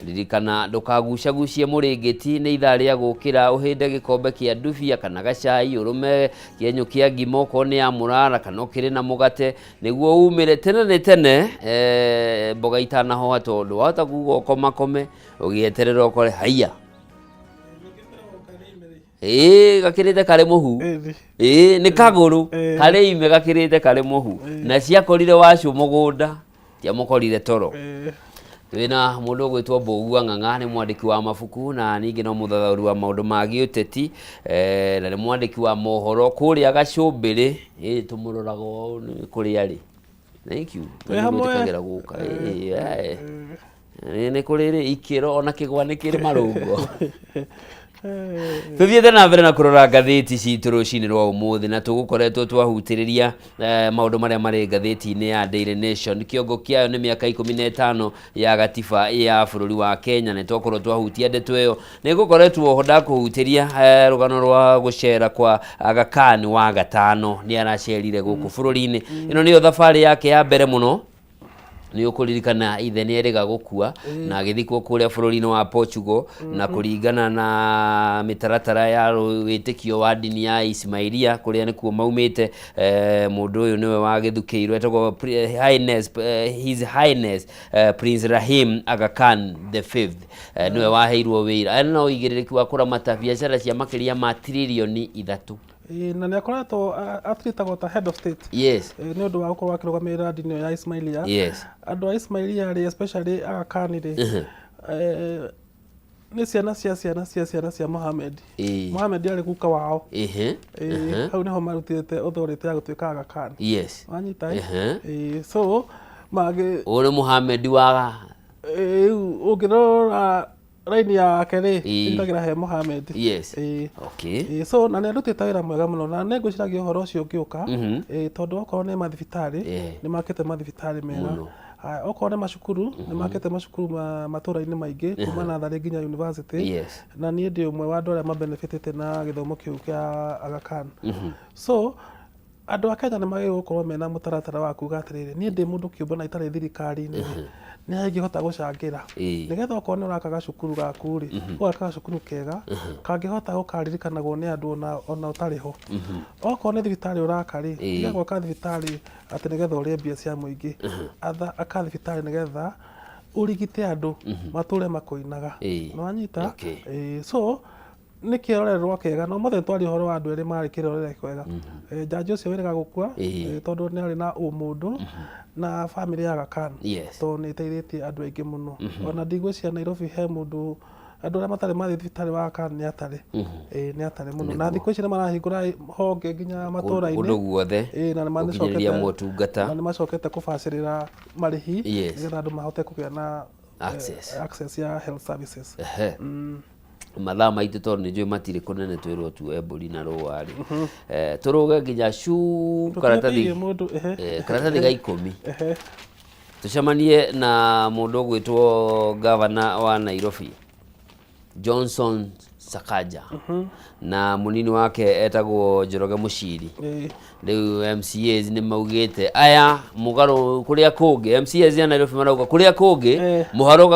ririkana ndukagucagucie mũrĩngĩti nĩ ithaa rĩa gũkĩra ũhĩnde gĩkombe kĩa ndubia kana gacai ũrũme kĩenyũ kĩa ngima okorwo nĩ ya mũrara kana ũkĩrĩ na mũgate nĩguo umĩre tene nĩ tene mboga itanahoha tondũ wahota kuga ũkomakome ũgĩeterera ũkore haiya gakĩrĩte karĩ mũhu nĩ kagũrũ karĩ ime gakĩrĩte karĩ mũhu na ciakorire wacu mũgũnda ciamũkorire toro. Wĩna mũndũ ũgwĩtwo Mbũgua Ng'ang'a nĩ mwandĩki wa mabuku na ningĩ no mũthathaũri wa maũndũ ma gĩũteti na nĩ mwandĩki wa mohoro kũrĩa Gacũmbĩrĩ tũmũroraga ũũ nĩ kũrĩa rĩ. Thank you. Nĩgwĩtĩkagĩra gũka nĩ kũrĩ ikĩro ona kĩgwa nĩ kĩrĩ marũngo. Tuthiĩte na mbere na kũrora ngathĩti citũ rũcinĩ rwa ũmũthĩ na tũgũkoretwo twahutĩrĩria maũndũ marĩa marĩ ngathĩti-inĩ ya Daily Nation. Kĩongo kĩayo nĩ mĩaka 15 ya gatiba ya bũrũri wa Kenya na twakorwo twahutia ndeto ĩyo. Nĩ gũkoretwo ho ndakũhutĩria rũgano rwa gũcera kwa Aga Khan wa gatano nĩ aracerire gũkũ bũrũri-inĩ. Ĩno nĩyo thabarĩ yake ya mbere mũno. Nĩ ũkũririkana ithe nĩ erĩga gũkua na agĩthikwo kũrĩa bũrũri-inĩ wa Portugal na kũringana na mĩtaratara ya wĩtĩkio wa dini ya Ismailia kũrĩa nĩkuo maumĩte. Mũndũ ũyũ nĩwe wagĩthukĩirwo etagwo His Highness Prince Rahim Aga Khan the Fifth nĩwe waheirwo wĩra no ũigĩrĩrĩki wa kũramata biacara cia makĩria ma tiririoni 3 na nĩ akoretwo atritagwo ta head of state. Yes. Nĩ ũndũ wa gũkorwo akĩrũgamĩrĩra dini ya Ismailia. Yes. Andũ a Ismailia rĩ especially Aga Khan rĩ nĩ ciana cia Mohammed. Mohammed yarĩ guka wao. Hau nĩho marutĩte authority ya gũtuĩka Aga Khan. Yes. Wanyita so mage ũrĩ Mohammed wa ũngĩrora raini yake rĩ ĩtagĩra he Mohammed. Yes. Okay. So na nĩ arutĩte wĩra mwega mũno na nĩ ngwĩciragia ũhoro ũcio ũngĩũka tondũ okorwo nĩ mathibitarĩ nĩ makĩte mathibitarĩ mega. Okorwo nĩ macukuru nĩ makĩte macukuru matũra-inĩ maingĩ kuma natharĩ nginya university. Na niĩ ndĩ ũmwe wa andũ arĩa mabenefitĩte na gĩthomo kĩu kĩa Aga Khan. So andũ a Kenya nĩ magĩrĩirwo gũkorwo mena mũtaratara wa kuga atĩrĩrĩ niĩ ndĩ mũndũ kĩũmbe na itarĩ thirikari-inĩ nĩ angĩhota gũcangĩra nĩgetha okorwo nĩ ũraka gacukuru gaku rĩ ũgaka gacukuru kega kangĩhota gũkaririkanagwo nĩ andũ ona ũtarĩ ho. Okorwo nĩ thibitarĩ ũraka rĩ tiga gwaka thibitarĩ atĩ nĩgetha ũrĩe mbia cia mũingĩ aka thibitarĩ nĩgetha ũrigite andũ matũre makũinaga. Nĩ wanyita. So nĩ kĩrorerwo kega no mothe twari ũhoro wa andũ erĩ marĩ kĩrorere kwega. Jaji ũcio wĩrĩga gũkua tondũ nĩ arĩ na ũmũndũ na family ya Aga Khan tondũ nĩ ĩteithĩtie andũ aingĩ mũno. Ona ndigwĩciria Nairobi he mũndũ andũ arĩa matarĩ mathiĩ thibitarĩ wa Aga Khan nĩ atarĩ. Nĩ atarĩ mũno na thikũ ici nĩ marahingũra honge nginya matũra-inĩ kũndũ guothe gũkinyĩria motungata na nĩ macokete kũbacĩrĩra marĩhi nĩgetha andũ mahote kũgĩa na access ya health services. Mathaa maitũ tondũ nĩ njũĩ matirĩ kũnene twĩrwo tu Embũri na Rũa rĩ tũrũge nginya karatathi ga 10 tũcemanie na mũndũ ũgwĩtwo gavana wa Nairobi Johnson Sakaja na mũnini wake etagwo Njoroge Mũciri. Rĩu MCAs nĩ maugĩte aya mũgarũ kũrĩa kũngĩ MCAs ya Nairobi marauga kũrĩa kũngĩ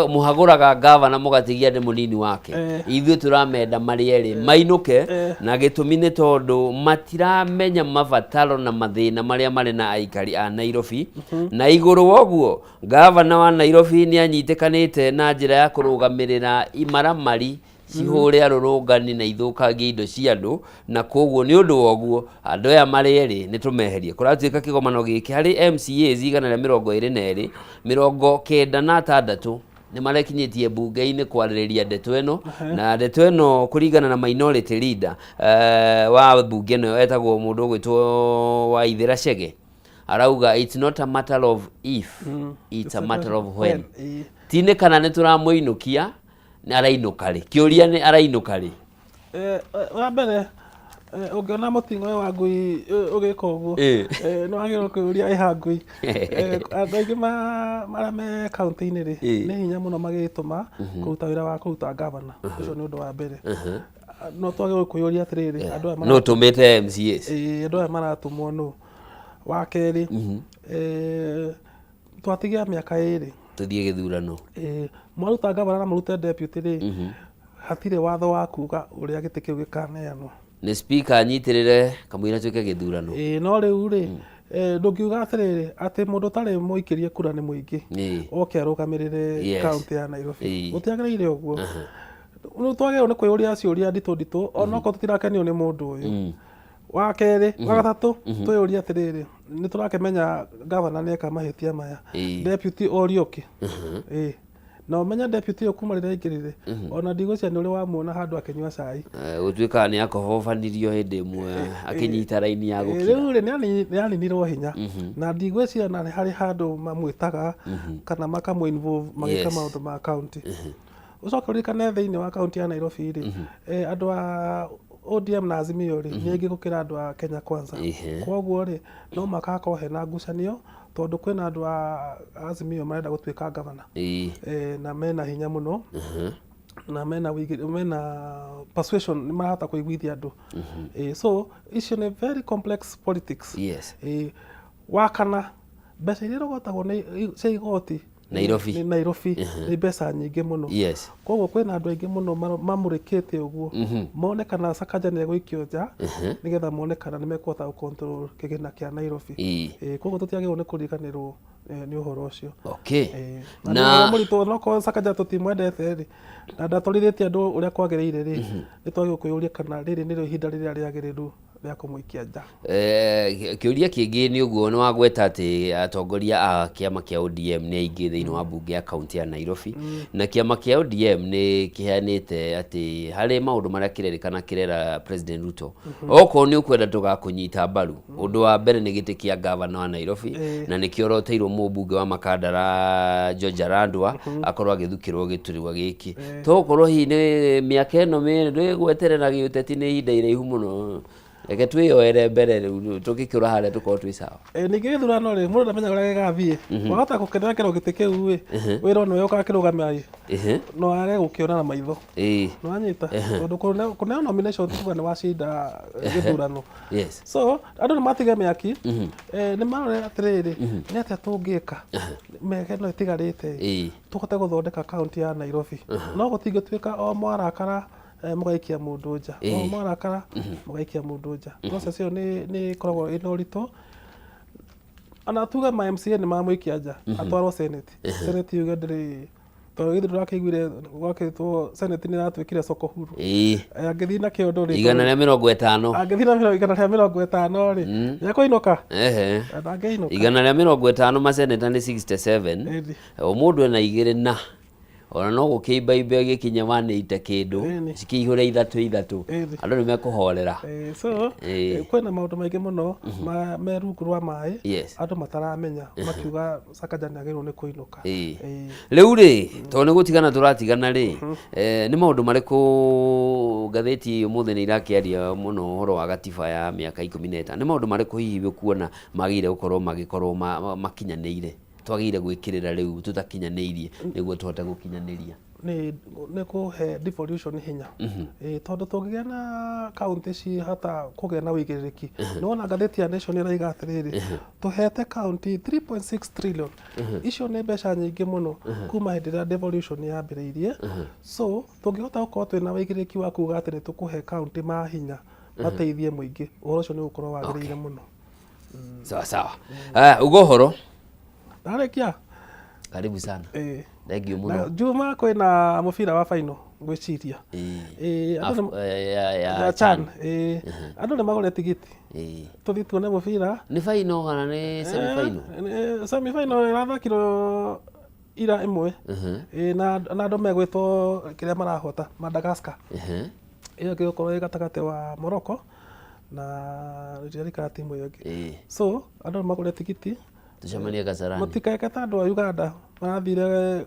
mũhagũraga gavana mũgatigia nĩ mũnini wake ithuĩ tũramenda marĩ erĩ mainũke na gĩtũmi nĩ tondũ matiramenya mabataro na mathĩna marĩa marĩ na aikari a Nairobi na igũrũ woguo gavana wa Nairobi nĩ anyitĩkanĩte na njĩra ya kũrũgamĩrĩra imaramari cihũre arũrũngani na ithũkangie indo cia andũ na koguo nĩ ũndũ woguo andũ aya marĩ erĩ nĩ tũmeherie. Kũratuĩka kĩgomano gĩkĩ harĩ MCAs 122 96 nĩ marekinyĩtie bunge-inĩ kwarĩrĩria ndeto ĩno na ndeto ĩno kũringana na minority leader wa bunge ĩno etagwo mũndũ ũgwĩtwo Waithĩra Chege arauga it's not a matter of if it's a matter of when. Tine kana nĩ tũramũinũkia nĩ arainũka rĩ kĩũria nĩ arainũka rĩ wa mbere ũngĩona mũting'o wa ngui ũgĩka ũguo nĩ wagĩrĩirwo kũũria ĩha ngui. Andũ aingĩ marĩa me kaũntĩ-inĩ rĩ nĩ hinya mũno magĩtũma kũruta wĩra wa kũruta gavana ũcio nĩ ũndũ wa mbere. No twagĩrĩirwo kwĩyũria atĩrĩrĩ andũ aya no tũmĩte MCAs andũ aya maratumwo nũ. Wa kerĩ twatigia mĩaka 2 tuthie githurano mwaruta gavana na marute deputy ri hatire watho wa kuga uria gite kiu gikaneanwo ni speaker anyitirire kamwira tuike githurano no riu ri ndungiuga atiriri ati mundu tari muikirie kura ni muingi oke arugamirire county ya Nairobi gutiagirire uguo no twagirwo ni kwiyuria ciuria nditu onako tutirakenio ni mundu uyu wa keri wa gatatu twiyuria atiriri ni turakemenya gavana neka mahitia maya deputy Orioki no menya deputy okuma rira ingirire ona ndigũcia ni uri wamuona handu akinywa cai gutuika ni akohobanirio hindi imwe akinyita raini ya gukira riu ri ni aninirwo hinya na ndigũcia na hari handu mamwitaga kana makamwe involve magika maundu ma county ucoka ririkane thiini wa county ya Nairobi ri andu a ODM na Azimio ri ni aingi gukira andu a Kenya Kwanza koguo ri no makakorwo hena ngucanio tondu kwina andu a Azimio marenda gutuika gavana na mena hinya muno na mena persuasion ni marahota kuiguithia andu so icio ni very complex politics wakana mbeca iria rogotagwo cia igoti Nairobi ni mbeca nyingi muno koguo kwina andu aingi muno mamurikite uguo monekana Sakaja ni egwikio nja nigetha monekana ni mekuhota gucontrol kigina kia Nairobi koguo tutiagirwo ni kurikanirwo ni uhoro ucio na muritu noko Sakaja tutimwendete ri na ndatwarithetie andu uria kwagiriire ri ni twagirwo kwiyuria kana riri ni ihinda riria riagiriru ria kumwikia nja kiuria kingi ni uguo ni wagweta ati atongoria a kiama kia ODM ni aingi thiini wa bunge ya county ya Nairobi na kiama kia ODM ni kiheanite ati hari maundu maria kirerikana kirera President Ruto oko ni ukwenda tugakunyita mbaru undu wa mbere ni giti kia governor wa Nairobi na ni kioroteirwo mubunge wa Makandara George Arandwa akorwo agithukirwo giturwa giki tokorwo hi ni miaka eno miri gweterera giuteti ni ihinda iraihu muno eke twiyoere mbere riu tukikura haria tukorwo twi sawa ningi githurano ri mundu ndamenya uria gigathie wahota gukenera kiro giti kiu wira no yoka kirugamia no age gukiona na maitho no anyita tondu kuneo nomination tuga ni wacinda githurano so andu ni matiga miaki ni marore atiriri ni atia tungika mege no itigarite tuhote guthondeka county ya Nairobi no gutingituika o mwarakara mugaikia mundu nja o mwarakara mugaikia mundu nja process iyo ni koragwo ina urito ana tuga ma MCA ni mamwikia nja atwarwo senate yuge ndiri to githuru rakiguire gwakitwo senate ni ratwikire soko huru agithi na kiondo ri igana ria 50 agithi na igana ria 50 ri yakoinoka ndageinoka igana ria 50 ma senate ni 67 o mundu ena igire na ona no gukiimba imbe gikinya waneite kindu cikihure ithatu andu ni mekuhorera so kwena maundu maingi muno me rungu rwa mai andu mataramenya makiuga Sakaja ni agirwo ni kuinuka riu ri to ni gutigana turatigana ri ni maundu mariku gatheti umuthi ni irakiaria muno horo wa gatiba ya miaka 15 ni maundu mariku hihi kuona magire gukorwo makinyaniire twagire gwikirira riu tutakinyanirie niguo tuhote gukinyaniria ni kuhe devolution hinya tondu tungigia na county ci hata kugia na wigiriki nona gatheti ya Nation iraiga atiriri tuhete county 3.6 trillion icio ni mbeca nyingi muno kuma hindi ya devolution yambiriirie so tungihota gukorwo twina wigiriki wa kuga ati ni tukuhe county ma hinya mateithie muingi uhoro ucio ni gukorwo wagiriire muno sawa ugo horo Arekia karibu sana thank you muno Juma kwina mubira wa final gwiciria ya CHAN andu ni magore tigiti tuthi tuone mubira ni final kana ni semi final irathakirwo ira imwe na andu megwitwo kiria marahota Madagascar iyo gikorwo gatagate wa Morocco na rika timu iyo so andu magore tigiti tucemania Kasarani mutikeke tandu wa Uganda marathire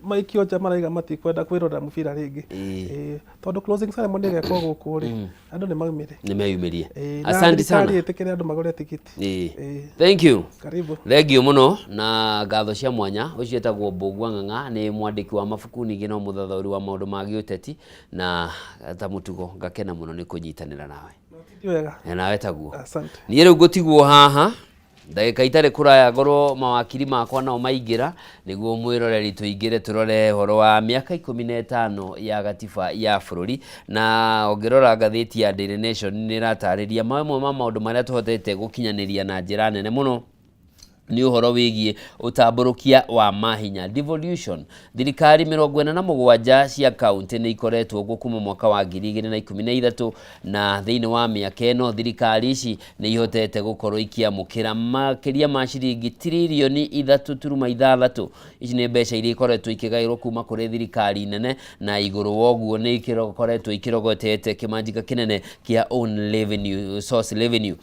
maikio nja maraiga matikwenda kwirora mubira ringi tondu closing ceremony igekwo guku ri andu ni meyumirie asante sana tikire andu magore tikiti thank you karibu thank you muno na gatho cia mwanya ucio etagwo Mbugua Ng'ang'a ni mwandiki wa mabuku ningi no muthathauri wa maundu ma giuteti na ta mutugo ngakena muno ni kunyitanira nawe wega nawe taguo asante ni riu gutigwo haha ndagika itare kuraya ngorwo mawakiri makwa nao maingira niguo mwiroreri tuingire turore horo wa miaka 15 ya gatiba ya bururi na ongerora ngathiti ya Daily Nation ni ratariria mamwe ma maundu maria tuhotete gukinyaniria na njira nene muno ni uhoro wigie utamburukia wa mahinya devolution. Thirikari 47 cia kaunti ni ikoretwo gukuma mwaka wa 2013 na thiini wa miaka eno thirikari ici ni ihotete gukorwo ikiamukira makiria ma ciringi trilioni 3.6. Ici ni mbeca iria ikoretwo ikigairwo kuma kuri thirikari nene na iguru woguo ni ikoretwo ikirogotete kimanjika kinene kia own revenue source revenue.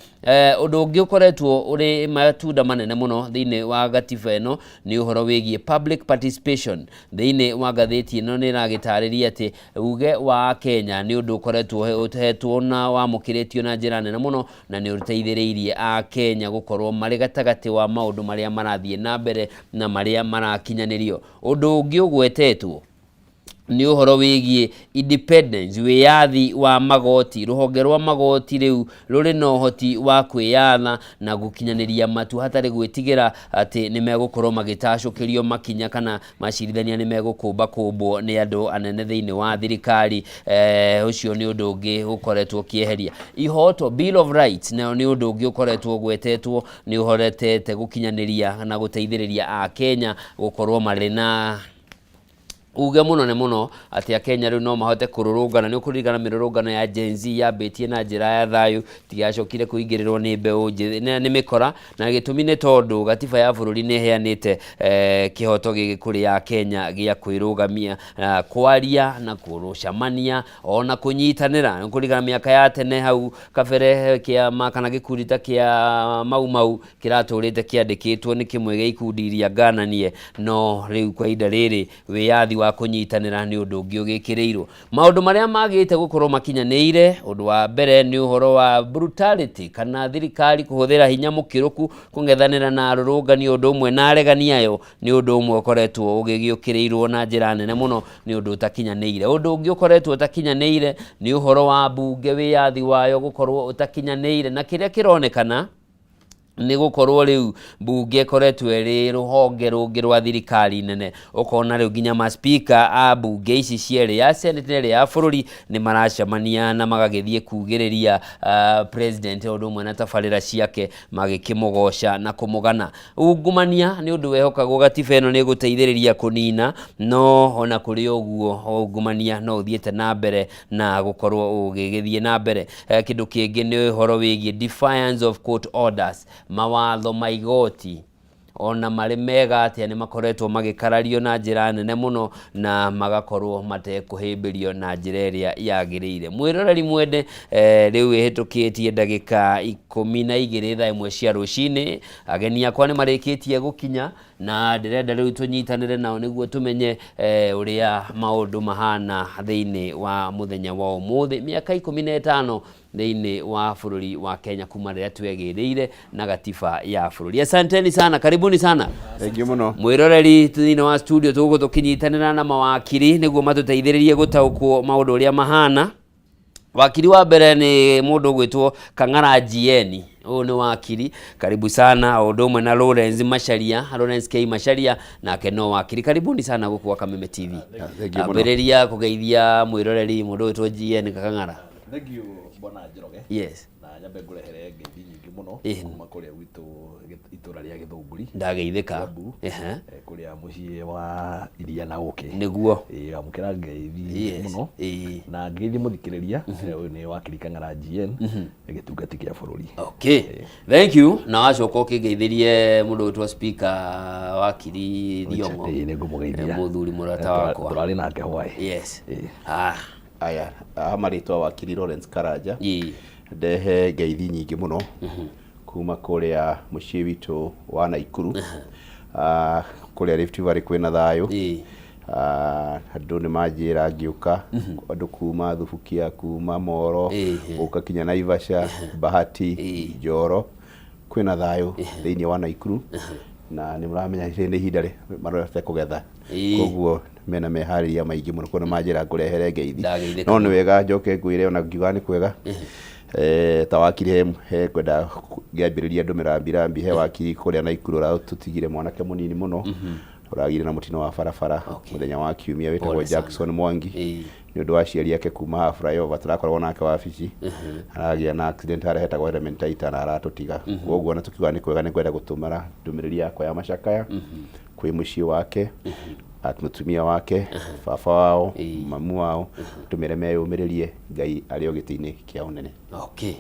Undu ungi ukoretwo uri matunda manene muno thiini wa gatiba eno ni uhoro wigie public participation. Thiini wa gatheti eno ni ragitariria ati uge wa Kenya ni undu ukoretwo utetwo na wamukiritio na njira nene muno na ni uriteithiriirie a Kenya gukorwo mari gatagati wa maundu maria marathie na mbere na maria marakinyanirio. Undu ungi ugwetetwo ni uhoro wigie independence wiyathi wa magoti. Ruhonge rwa magoti riu ruri no hoti wa kwiyatha na gukinyaniria matu hatari gwitigira ati ni megukorwo magitacukirio makinya kana macirithania ni megukumba kumbwo ni andu anene thiini wa thirikari. Ucio ni undu ungi ukoretwo kieheria ihoto Bill of Rights na ni undu ungi ukoretwo gwetetwo ni uhoretete gukinyaniria na guteithiriria a Kenya gukorwo mari na uge muno ne muno ati Kenya riu no mahote kururungana ni ukurigana mirurungano ya Gen Z ya betie na njira ya thayu tigacokire kuingirirwo ni mbeu ni mikora na gitumi ni tondu gatiba ya bururi ni heanite kihoto gigi kuri ya Kenya gia kwirugamia kwaria na kurucamania ona kunyitanira ukurigana miaka ya tene hau kabere kia makana gikurita kia mau kiraturite kiandikitwo ni kimwe gia ikundi iria ngananie no riu kwa ida riri wiyathi wa kunyitanira ni undu ungi ugikirirwo. Maundu maria magite gukorwo makinyanire undu wa mbere ni uhoro wa brutality kana thirikari kuhuthira hinya mukiruku kungethanira na arurungani undu umwe na aregani ayo ni undu umwe ukoretwo ugigiukirirwo na njira nene muno ni undu utakinyanire. Undu ungi ukoretwo utakinyanire ni uhoro wa bunge wiyathi wayo gukorwo utakinyanire na kiria kironekana ni gukorwo riu bunge koretwo ri ruhonge rungi rwa thirikari nene ukona riu ginya ma speaker a bunge ici ciere ya senate ri ya bururi ni maracamania na magagithie kugiriria president undu umwe na tabarira ciake magikimugosha na kumugana. Ungumania ni undu wehokagwo gatiba eno ni guteithiriria kunina no ona kuri uguo ungumania no uthiete na mbere na gukorwo ugigithie na mbere. Kindu kingi ni uhoro wigie defiance of court orders. Mawatho maigoti ona mari mega ati ni makoretwo magikarario na njira nene muno na magakorwo matekuhimbirio na njira iria yagiriire. Mwiroreri mwende riu ihitukitie ndagika 12 thaa imwe cia rucini ageni akwa ni marikitie gukinya na ndirenda riu tunyitanire nao niguo tumenye uria maundu mahana thiini wa muthenya wa umuthi miaka 15 thiini wa bururi wa Kenya kuma riria twegiriire na gatiba ya bururi. Asanteni sana, karibuni sana. Thank you muno. Mwiroreri thiini wa studio tuguo tukinyitanira na mawakiri niguo matuteithiririe gutaukwo maundu uria mahana. Wakiri wa mbere ni mundu gwitwo Kang'ara GN. Huyu ni wakiri, karibu sana. Undu umwe na Lawrence Macharia, Lawrence K Macharia na keno wakiri. Karibuni sana guku wa Kameme TV. Ambiriria kugeithia mwiroreri mundu gwitwo GN Kang'ara. Thank you Bwana Njoroge. Yes. Na nyambe ngurehere ngeithi nyingi muno kuma kuria gwitu itura ria Githunguri. Ndageithika. Kuria mucii wa iria na uki. Niguo. Amukira ngeithi muno. Na ngeithi muthikiriria uyu ni wakiri Kang'ara GN gitungati kia bururi. Okay. Thank you. Na wacoka ukigeithirie mundu witwa speaker wakiri Thiongo. Ni ngumugeithia. Muthuri murata wakwa. Turari nake hwai. Yes. Aya amaritwa wakiri Lawrence Karanja. Ndehe ngeithi nyingi muno kuma kuria mucii witu wa Naikuru. Kuria Rift Valley kwina thayu. Andu ni majira ngiuka andu kuma Thubukia kuma Moro uka kinya Naivasha Bahati Njoro kwina thayu thiini wa Naikuru na ni muramenya ni hindari marorete kugetha koguo mena mehariria maingi muno kuna majira ngurehere ngeithi no ni wega njoke ngwire ona ngiuga ni kwega ta wakiri he kwenda ngĩambĩrĩria ndũmĩrambi he wakiri kũrĩa Naikuru tutigire mwanake mũnini mũno ũragire na mũtino wa barabara mũthenya wa kiumia wĩtagwo Jackson Mwangi nĩ ũndũ wa ciari yake kuma flyover tũrakoragwo nake wabici aragĩa na accident harĩa hetagwo Element Titan aratũtiga koguo na tũkiuga nĩ kwega nĩ kwenda gũtũmara ndũmĩrĩri yakwa ya macakaya kwĩ mũciĩ wake mutumia wake baba wao mamu wao tumere meyumĩrĩrie Ngai arĩ o gĩtĩ-inĩ kĩa ũnene. Okay,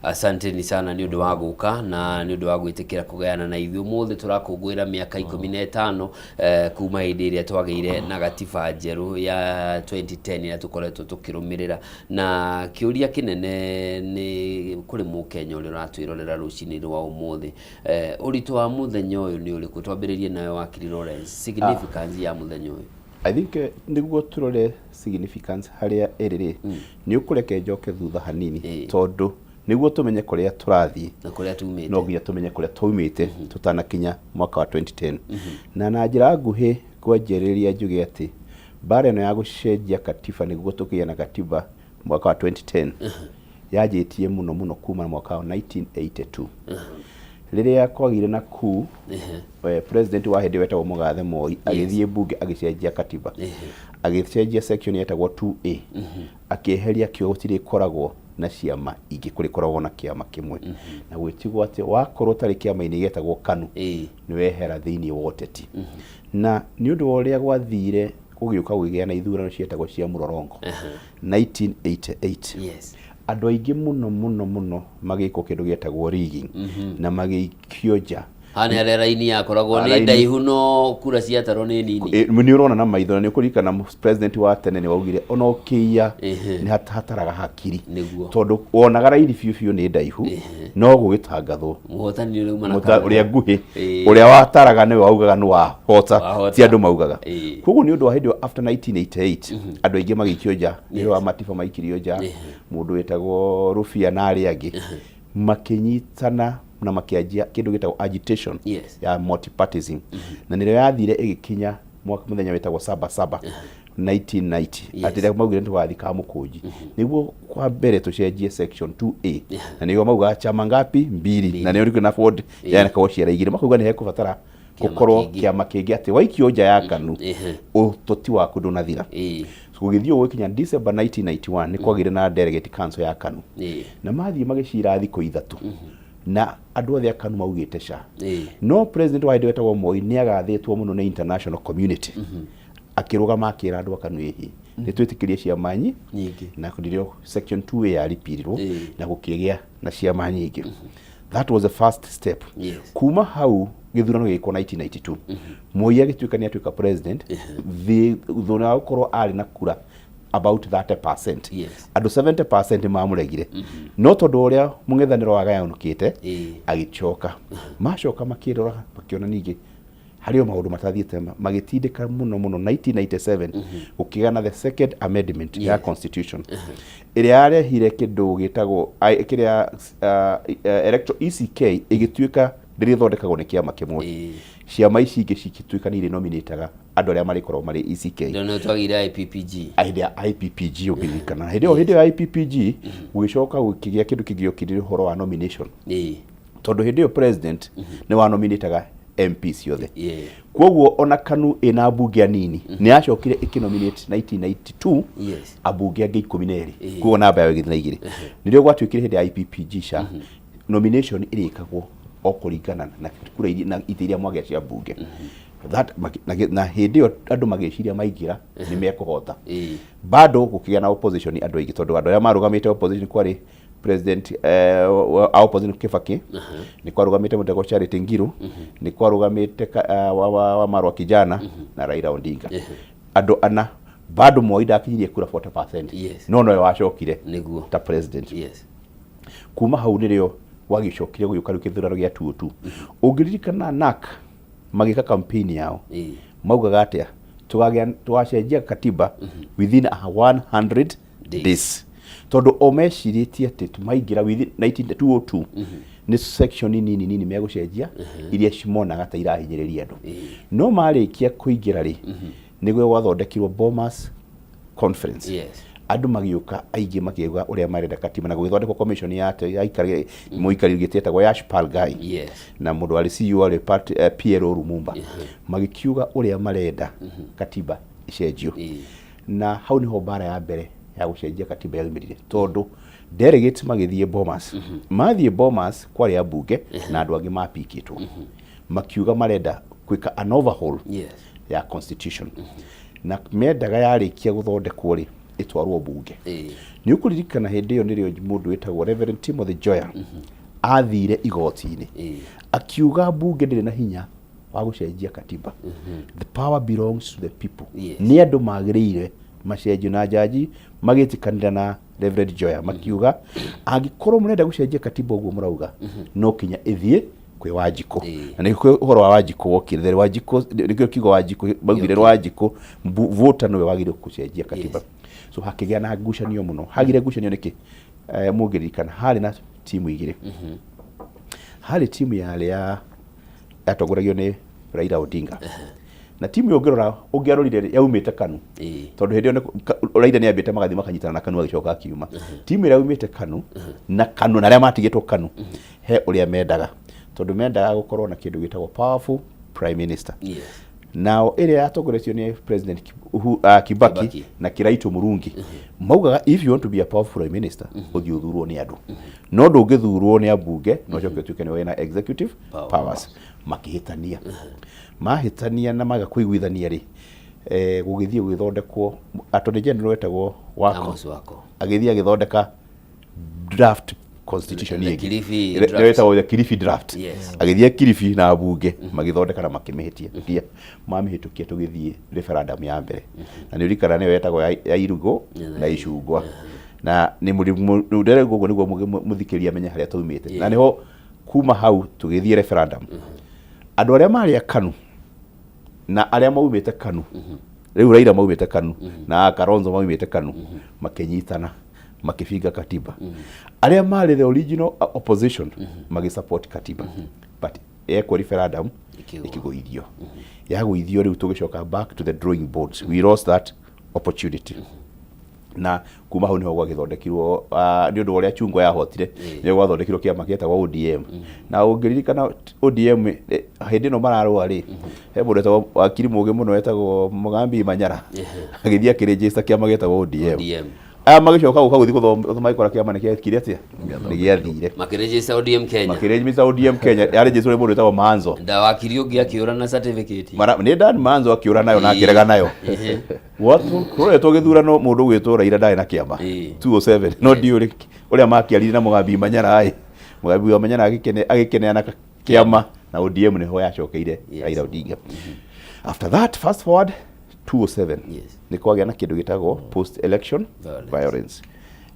asante ni sana ni ũndũ wa gũka na ni ũndũ wa gwĩtĩkĩra kũgayana na ithuĩ. Ũmũthĩ tũrakũngũĩra mĩaka 15 kuma hĩndĩ ĩrĩa twagĩire na gatiba njerũ ya 2010 ĩrĩa tũkoretwo tũkĩrũmĩrĩra, na kĩũria kĩnene nĩ kũrĩ Mũkenya ũrĩa ũratwĩrorera rũcinĩ rwa ũmũthĩ, ũritũ wa mũthenya ũyũ nĩ ũrĩkũ? Twambĩrĩrie nawe wakiri Lawrence, significance ya mũthenya ũyũ. I think niguo turore significance haria eriri ni ukureke njoke thutha hanini tondu niguo tumenye kuria turathi na kuria tumite no nginya tumenye kuria tumite tutanakinya mwaka wa 2010 na njira nguhi kwanjĩrĩria njuge ati bara ĩno ya gucenjia katiba niguo tukia na katiba mwaka wa 2010 yajitie muno kuma mwaka wa 1982 riria kwagire na ku president wa hindi wetagwo Mugathe Moi agithie bunge agicenjia katiba agicenjia section yetagwo 2A akieheria kio gutire koragwo na ciama ingĩ kuri koragwo na kiama kimwe na gwitigwo ati wakorwo tari kiama-inĩ getagwo KANU ni wehera thiini wa ũteti na ni undu uria gwathire gugiuka gwigĩa na ithurano cietagwo cia Mlolongo 1988 andũ aingĩ mũno magĩkwo kĩndũ gĩetagwo rigging na magĩikio nja. Hane raini yakoragwo nĩ ndaihu no kura ciatarwo nĩ nini. Nĩ ũrona na maitho nĩ ũkũririkana president wa tene nĩ waugire ona ũkĩia nĩ hataraga hakiri tondũ wonaga raini biũ nĩ ndaihu no gũgĩtangathwo mũhotani ũrĩa umana ũrĩa nguhĩ ũrĩa wataraga nĩwe waugaga nĩ wahota ti andũ maugaga. Koguo nĩ ũndũ wa hĩndĩ after 1988 andũ aingĩ magĩikio nja nĩ wa matiba maikirio nja mũndũ wetagwo Rũbia na arĩa angĩ makĩnyitana na makianjia kindu gitagwo agitation ya multipartyism na nĩrĩo yathire ĩgĩkinya mwaka mũthenya wetagwo 1990 atĩrĩa maugire tũgathika mũkũnji nĩguo kwa mbere tucenjie section 2A na nĩguo mauga chama ngapi 2 na nĩyo rĩkũ na Ford yana kwa ciara igĩrĩ makauga nĩ hekũbatara gũkorwo kĩama kĩngĩ atĩ waikio nja ya KANU ũtoti waku ndũnathira. Gũgĩthiĩ gũkinya December 1991 nĩ kwagire na delegate council ya KANU na mathiĩ magĩcira thikũ ithatũ na andũ othe a KANU maugĩte ca no president wa wetagwo Moi nĩ agathĩtwo mũno nĩ international community akĩrũgama akĩra andũ a KANU ĩhĩ nĩ twĩtĩkĩrie ciama nyingĩ na kũndirio section 2A ya ripirirwo na gũkĩgĩa na ciama nyingĩ. That was the first step. Kuma hau gĩthurano gĩkwo 1992 Moi agĩtuĩka nĩ atuĩka president thona gũkorwo arĩ na kura about 30%. Andũ 70% mamũregire no tondũ ũrĩa mũng'ethanĩro wagayanũkĩte agĩcoka macoka makĩrora makĩona ningĩ harĩ maũndũ matathiĩte magĩtindĩka mũno 1997 gũkĩgĩa na the second amendment ya constitution ĩrĩa yarehire kĩndũ gĩtagwo kĩrĩa electoral ECK ĩgĩtuĩka ndĩrĩthondekagwo nĩ kĩama kĩmwe ciama ici ingĩ cigĩtuĩka nĩ nominataga andũ arĩa marĩkorwo marĩ ECK ndio twagire IPPG IPPG ũgĩrikana hĩndĩ ya IPPG gũgĩcoka gũkĩgĩa kĩndũ kĩngĩokire ũhoro wa nomination tondũ hĩndĩ ĩyo president nĩ wa nominataga MP ciothe koguo ona KANU ina bunge nini nĩ yacokire ikinominate 1992 abunge angĩ 12 koguo namba yao ĩgĩthiĩ na igĩrĩ nĩrĩo gwatuĩkire hĩndĩ ya IPPG ca nomination ĩrĩkagwo okũringana na kura na itĩ iria mwagĩa cia bunge that na hĩndĩ ĩyo andũ magĩciria maingĩra nĩ mekũhota bado gũkĩgĩa na opposition andũ aingĩ tondũ andũ arĩa marũgamĩte opposition kwarĩ president opposition Kibaki ni kwarũgamĩte mũtego Charity Ngilu ni kwarũgamĩte wa Marwa Kijana na Raila Odinga andũ ana bado Moi ndakinyirie kura 40% no nowe wacokire ta president kuma hau nĩrĩo wagĩcokire gũgĩũka rĩu gĩthurano gĩa 2002 ũngĩririkana NARC magĩka campaign yao maugaga atĩa tũgacenjia katiba within 100 days tondu omecirĩtie atĩ maingĩra within 1902 nĩ section nini megũcenjia iria cimonaga ta irahinyĩrĩria andũ no marĩkia kũingĩra rĩ nĩguo gwathondekirwo Bomas Conference andu magiuka aingĩ makiuga ũrĩa marenda katiba na gũgĩthondekwo commission ya aikari mũikari gĩtetagwo Yash Palgai na mũndũ arĩ CEO arĩ PLO Lumumba magikiuga ũrĩa marenda katiba icenjio na hau niho mbara ya mbere ya gũcenjia katiba yaumirire tondũ delegates magĩthiĩ Bomas mathiĩ Bomas kwarĩ ambunge na andũ angĩ mapikĩtwo makiuga marenda kwĩka an overhaul ya constitution na mendaga yarĩkia gũthondekwo rĩ itwarwo bunge nĩ ũkũririkana hĩndĩ ĩyo nĩrĩo mũndũ wĩtagwo Reverend Timothy Joya athire igoti-inĩ akiuga bunge ndĩrĩ na hinya wa gũcenjia katiba the power belongs to the people nĩ andũ magĩrĩire macenjio na jaji magĩtĩkanĩra na Reverend Joya makiuga angĩkorwo mũrenda gũcenjia katiba ũguo mũrauga no kinya ĩthiĩ kwĩ Wanjikũ na nĩkĩo ũhoro wa Wanjikũ wokire Wanjikũ nĩkĩo kiugo Wanjikũ maugire Wanjikũ voter nĩwe wagĩrĩirwo gũcenjia katiba so hakĩgĩa na ngucanio mũno hagire ngucanio nĩkĩ mũngĩririkana harĩ na timu igĩrĩ harĩ timu ya yatongoragio nĩ Raila Odinga na timu yo ũngĩarorire yaumĩte KANU tondũ hĩndĩ ĩyo Raila nĩ ambĩte magathi makanyitana na KANU agĩcoka akiuma timu ĩrĩa yaumĩte KANU na KANU na arĩa matigĩtwo KANU he ũrĩa mendaga tondũ mendaga gũkorwo na kĩndũ gĩtagwo powerful prime minister nao ĩrĩa yatongoretio nĩ President Kibaki na Kiraitu Murungi maugaga if you want to be a powerful prime minister ũthiĩ ũthurwo nĩ andũ no ndũngĩthurwo nĩ ambunge no ũcoke ũtuĩke nĩwe na executive powers makĩhĩtania mahĩtania na magakũiguithania rĩ gũgĩthiĩ gũgĩthondekwo attorney general wetagwo Wako agĩthiĩ agĩthondeka draft constitution yake wetagwo the Kilifi draft agĩthiĩ Kilifi na ambunge magĩthondeka na makĩmĩhĩtia mamĩhĩtũkia tũgĩthiĩ referendum ya mbere na nĩ ũrikana nĩyo wetagwo ya Irungu na Icungwa na nĩ mũrimũ nderego ũguo nĩguo mũthikĩria amenye harĩa taumĩte na niho kuma hau tũgĩthiĩ referendum andũ arĩa marĩ KANU na arĩa maumĩte KANU rĩu Raila maumĩte KANU na Kalonzo maumĩte KANU makĩnyitana makĩbinga katiba arĩa marĩ the original opposition magĩsupport katiba but eko referendum ikigũithio yagũithio rĩu tũgĩcoka back to the drawing boards we lost that opportunity na kuma hau niho gwagĩthondekirwo nĩ ũndũ ũrĩa Chungwa yahotire nĩ gwathondekirwo kĩama gĩetagwo ODM na ũngĩririkana ODM hĩndĩ ĩno mararũa rĩ he mũndũ wetagwo wakiri mũgĩ mũno wetagwo Mugambi Manyara agĩthiĩ akĩregister kĩama gĩetagwo ODM magĩcoka gũka gũthiĩ gũthoma ikora kĩama nĩkĩakire atĩa nĩ gĩathire makĩregister ODM Kenya yarĩgĩcirwo nĩ mũndũ wetagwo Manzo ndawakiri ũngĩ akĩũra na certificate nĩ Dan Manzo akĩũra nayo na akĩrega nayo kũroretwo gĩthurano mũndũ gwĩtwo Raila ndarĩ na kĩama 207 no ndiũrĩ ũrĩa makĩarire na Mugambi Manyara Mugambi Manyara agĩkeneana kĩama na ODM nĩho yacokeire Raila Odinga after that fast forward 207 nĩ kwagĩa na kĩndũ gĩtagwo post election violence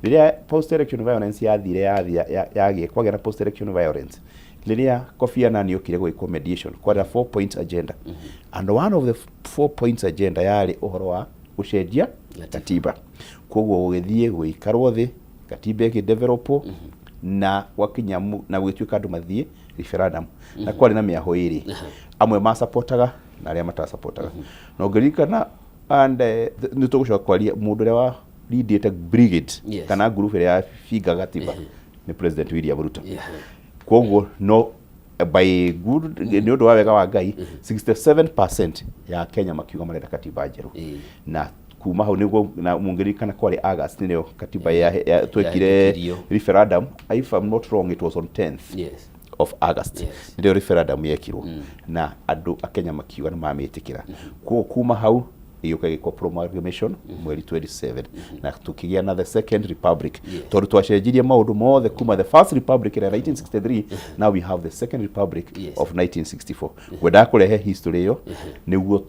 rĩrĩa post election violence yathire yagĩe kwagĩa na post election violence rĩrĩa Kofi Annan yokire gwĩkwo mediation kwarĩ 4 points agenda and one of the 4 points agenda yarĩ ũhoro wa gũcenjia katiba koguo gũgĩthiĩ gũikarwo thĩ katiba ĩkĩdevelopwo na gwakinya na gwĩtuĩka andũ mathiĩ referendum na kwarĩ na mĩaho ĩrĩ amwe masapotaga na arĩa matasapotaga na ũngĩririkana and nĩ tũgũcoka kwaria mũndũ ũrĩa wa leadete brigade kana group ĩrĩa yabinga katiba nĩ President William Ruto koguo no by good nĩ ũndũ wa wega wa Ngai 67% ya Kenya makiuga marenda katiba njerũ na kuma hau nĩguo na mũngĩririkana kwarĩ August nĩyo katiba twekire referendum if I'm not wrong it was on 10th of August ndio referendum yekirwo na andũ a Kenya makiuga nĩ mamĩtĩkĩra kuma hau ĩyoka gĩkwo proclamation mweri 27 na tukĩgĩa na the second republic tondũ twacenjirie maũndũ mothe kuma the first republic in 1963 now we have the second republic of 1964 wendaga kũrehe history ĩyo nĩguo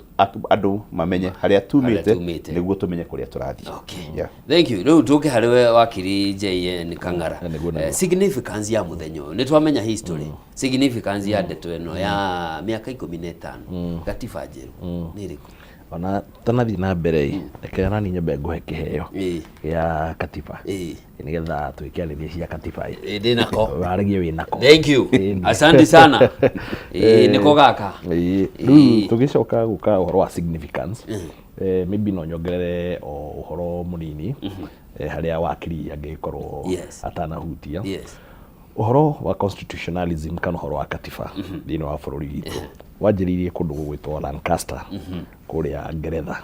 andũ mamenye harĩa tumĩte nĩguo tũmenye kũrĩa tũrathiĩ thank you rĩu tũke harĩ we wakiri JN Kang'ara significance ya mũthenya ũyũ nĩ twamenya history significance ya ndeto ĩno ya mĩaka 15 gatiba njerũ nĩ ĩrĩkũ ona tanathi na mbere reke nani nyambe nguhe kiheo ya katiba nigetha twikiarĩria cia katiba ndinako waragie winako. Thank you, asante sana. Niko gaka rĩu tũgĩcoka gũka ũhoro wa significance maybe no nyongerere ũhoro mũnini harĩa wakiri angĩkorwo atanahutia ũhoro wa constitutionalism kana ũhoro wa katiba thĩinĩ wa bũrũri witũ wanjĩrĩirie kũndũ gũgwĩtwo Lancaster kũrĩa Ngeretha